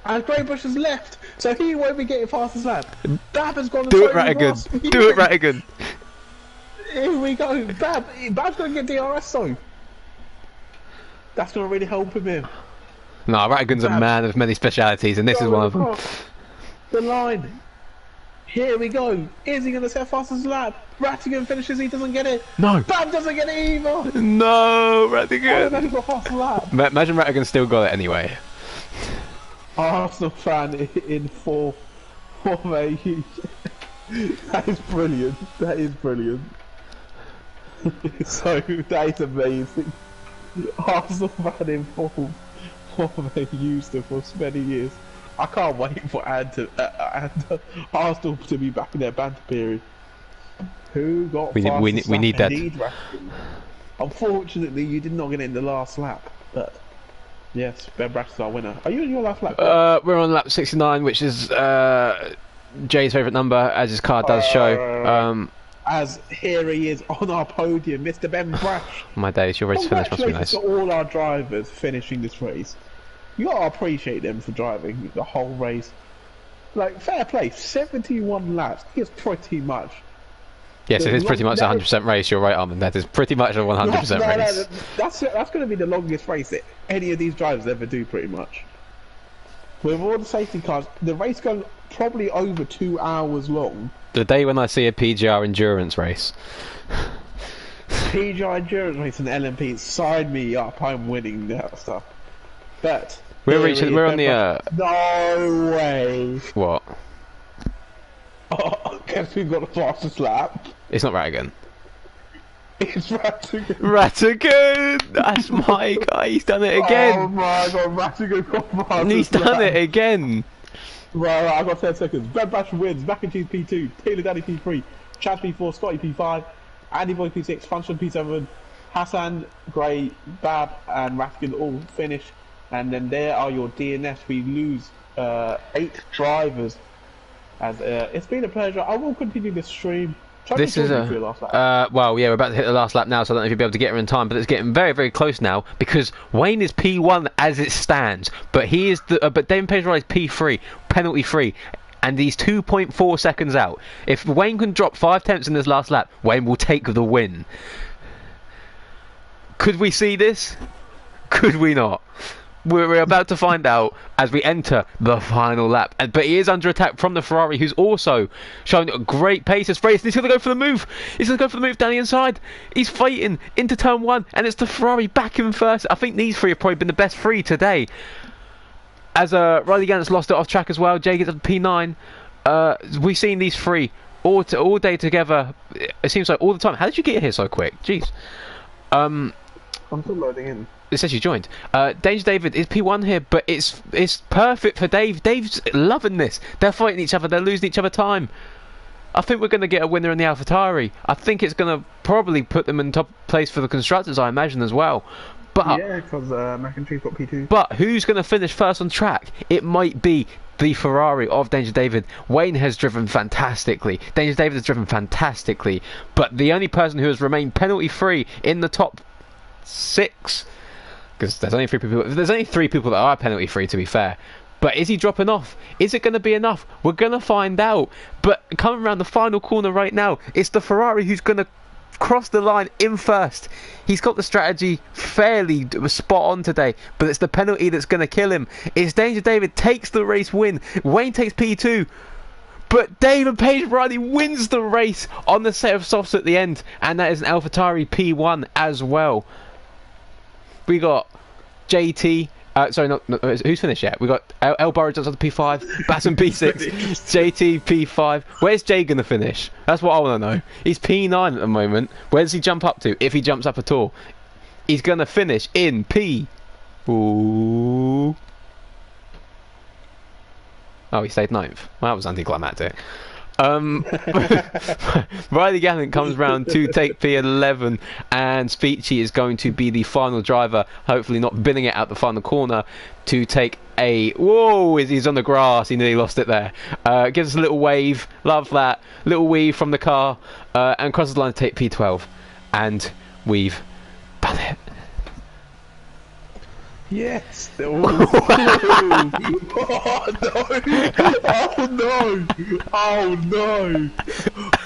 And Greybush has left, so he won't be getting fastest lap. Bab has gone. Do it, Rattigan. Do it, Rattigan. Here we go. Bab's going to get DRS though. That's going to really help him here. No, Rattigan's a man of many specialities, and this is one of them. The line. Here we go. Is he going to set fastest lap? Rattigan finishes. He doesn't get it. No. Bab doesn't get it either. No, Rattigan. Oh, got fastest lap. Imagine Rattigan still got it anyway. Arsenal fan in fourth. Oh mate, that is brilliant. That is brilliant. So that is amazing. Arsenal fan in fourth. Oh they used it for many years. I can't wait for Arsenal to be back in their banter period. Who got we need that. Unfortunately, you did not get it in the last lap, but. Yes, Ben Brash is our winner. Are you in your last lap? We're on lap 69, which is Jay's favourite number, as his card does show. As here he is on our podium, Mr. Ben Brash. My days, your race finish must be nice. Congratulations to all our drivers finishing this race. You gotta appreciate them for driving the whole race. Like, fair play, 71 laps is pretty much. Yes, it is pretty much a 100% race, you're right, Armin. That is pretty much a 100% race. That's going to be the longest race that any of these drivers ever do, pretty much. With all the safety cars, the race goes probably over 2 hours long. The day when I see a PGR endurance race. PGR endurance race and LMP, sign me up, I'm winning that stuff. But... We're on the... No way! What? Oh, guess we've got the fastest lap. It's not Rattigan. It's Rattigan. Rattigan! That's my guy. He's done it again. Oh my god, Rattigan got fastest He's done it again. Right, I got 10 seconds. Ben Bash wins. Mac and Cheese P2. Taylor Daddy P3. Chad P4. Scotty P5. Andy Boy P6. Function P7. Hassan, Gray, Bab, and Rattigan all finish. And then there are your DNS. We lose 8 drivers. As it's been a pleasure. I will continue this stream. This is a well, yeah, we're about to hit the last lap now, so I don't know if you'll be able to get her in time, but it's getting very, very close now because Wayne is P1 as it stands, but he is but Damon PGRL is P3, penalty free, and he's 2.4 seconds out. If Wayne can drop 5 tenths in this last lap, Wayne will take the win. Could we see this? Could we not? We're about to find out as we enter the final lap. But he is under attack from the Ferrari, who's also showing a great pace this race. He's going to go for the move. He's going to go for the move down the inside. He's fighting into turn 1, and it's the Ferrari back in first. I think these three have probably been the best three today. As Riley Gannett lost it off track as well. Jay gets up to P9. We've seen these three all day together. It seems like all the time. How did you get here so quick? Jeez. I'm still loading in. It says you joined. Danger David is P1 here, but it's perfect for Dave. Dave's loving this. They're fighting each other. They're losing each other time. I think we're going to get a winner in the AlphaTauri. I think it's going to probably put them in top place for the constructors, I imagine, as well. But yeah, because Mac and Cheese got P2. But who's going to finish first on track? It might be the Ferrari of Danger David. Wayne has driven fantastically. Danger David has driven fantastically. But the only person who has remained penalty free in the top 6, because there's only 3 people. There's only 3 people that are penalty free, to be fair. But is he dropping off? Is it going to be enough? We're going to find out. But coming around the final corner right now, it's the Ferrari who's going to cross the line in first. He's got the strategy fairly spot on today, but it's the penalty that's going to kill him. It's Danger David takes the race win. Wayne takes P2. But David Page Riley wins the race on the set of softs at the end, and that is an AlphaTauri P1 as well. We got JT. Sorry, not who's finished yet? We got El Burrow jumps on to P5, Basson P6, JT P5. Where's Jay gonna finish? That's what I want to know. He's P9 at the moment. Where does he jump up to? If he jumps up at all, he's gonna finish in P. Ooh. Oh, he stayed 9th. Well, that was anticlimactic. Riley Gallant comes round to take P11, and Speechy is going to be the final driver, hopefully not binning it out the final corner, to take a... Whoa, he's on the grass, he nearly lost it there. Gives us a little wave, love that, little weave from the car, and crosses the line to take P12. And we've done it. Yes. Oh, no. Oh no! Oh no!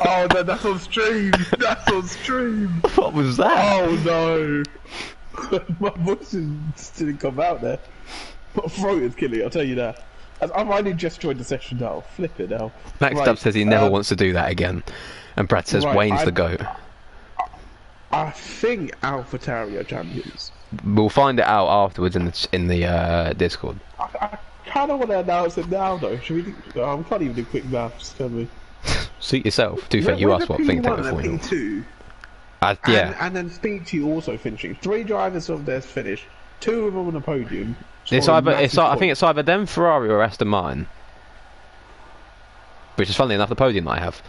Oh no! That's on stream. That's on stream. What was that? Oh no! My voice didn't come out there. My throat is killing. I'll tell you that. I've only just joined the session now. Flip it now. Max Dub says he never wants to do that again, and Brad says Wayne's the GOAT. I think AlphaTauri are champions. We'll find it out afterwards in the Discord. I kind of want to announce it now, though. Should we? We can't even do quick maths, can we? Suit yourself. Do you think you asked what thing take before you? P2. Yeah. And then Speechy also finishing. 3 drivers of theirs finish. 2 of them on the podium. I think it's either them, Ferrari, or Aston Martin. Which is funnily enough the podium that I have.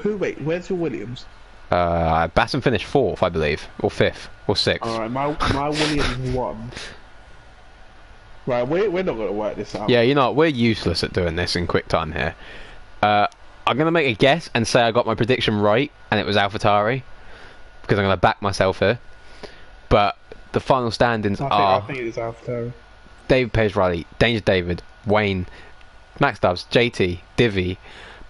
Wait, where's your Williams? Basson finished 4th, I believe, or 5th, or 6th. Alright, my Williams won. Right, we're not going to work this out. Yeah, you know, we're useless at doing this in quick time here. I'm going to make a guess and say I got my prediction right, and it was AlphaTauri, because I'm going to back myself here. But the final standings are... I think it is AlphaTauri. David Page Riley, Danger David, Wayne, Max Dubs, JT, Divi,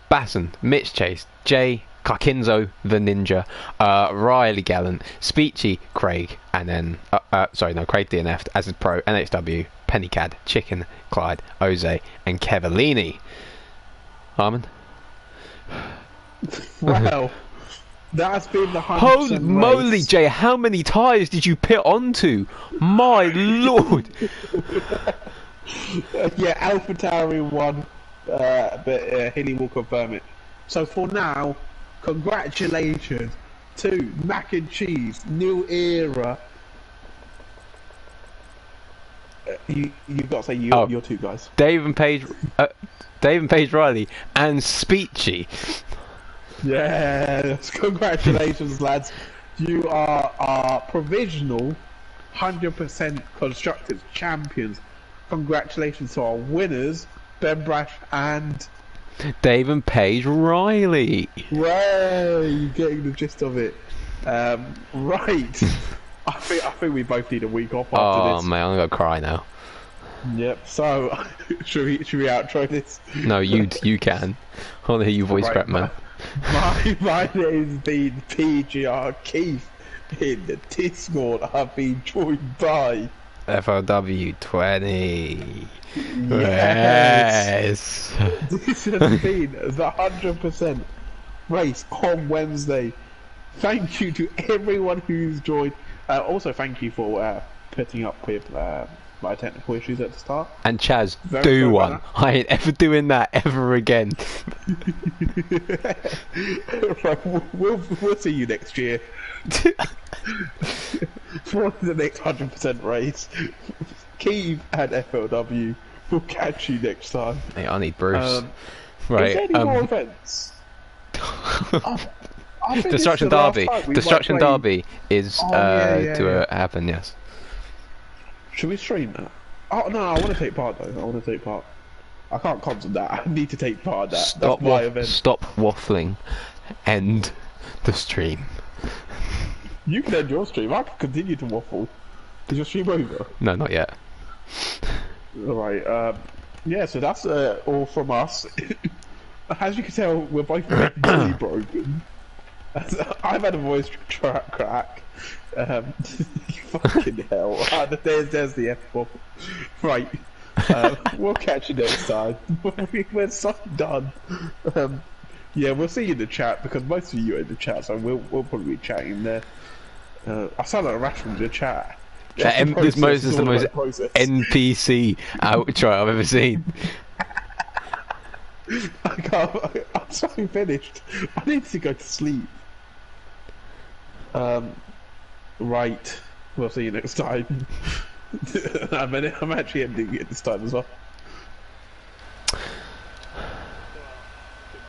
Basson, Mitch Chase, Jay, Karkinzo, the Ninja, Riley Gallant, Speechy, Craig, and then Craig DNF'd, as is Pro, NHW, Pennycad, Chicken, Clyde, Oze, and Kevellini. Harmon? Wow. That's been the 100% Holy moly, race. Jay, how many tyres did you pit onto? My lord! Yeah, AlphaTauri won, but Hilly will confirm it. So for now, congratulations to Mac and Cheese, New Era. You've got to say you're 2 guys. Dave and Paige Riley, and Speechy. Yes, congratulations, lads. You are our provisional 100% constructors champions. Congratulations to our winners, Ben Brash and Dave and Paige Riley. Ray. You're getting the gist of it. Right. I think we both need a week off after this. Oh man, I'm gonna cry now. Yep. So, should we outro this? No, you can. I want to hear your voice crack, man. My name's been PGR Keith. In the Discord, I've been joined by FLW 20. Yes. Yes. This has been the 100% race on Wednesday. Thank you to everyone who's joined. Also, thank you for putting up with my technical issues at the start. And Chaz, do one. I ain't ever doing that ever again. Right, we'll see you next year. For the next 100% race. Keith and FLW. We'll catch you next time. Hey, I need Bruce. Right. Is there any more events? I think Destruction this is the last Derby. time we Destruction might play- Derby is to happen. Yes. Should we stream that? Oh no, I want to take part though. I want to take part. I can't console that. I need to take part of that. Stop, That's my event. stop waffling. End the stream. You can end your stream. I can continue to waffle. Is your stream over? No, not yet. Alright, yeah, so that's all from us. As you can tell, we're both mentally broken. I've had a voice crack. Fucking hell. There's the F-bomb. Right. We'll catch you next time. We're so done. Yeah, we'll see you in the chat because most of you are in the chat, so we'll probably be chatting there. I sound like a rat from the chat. This is the most NPC outro I've ever seen. I'm so finished. I need to go to sleep. Right. We'll see you next time. I'm actually ending it this time as well.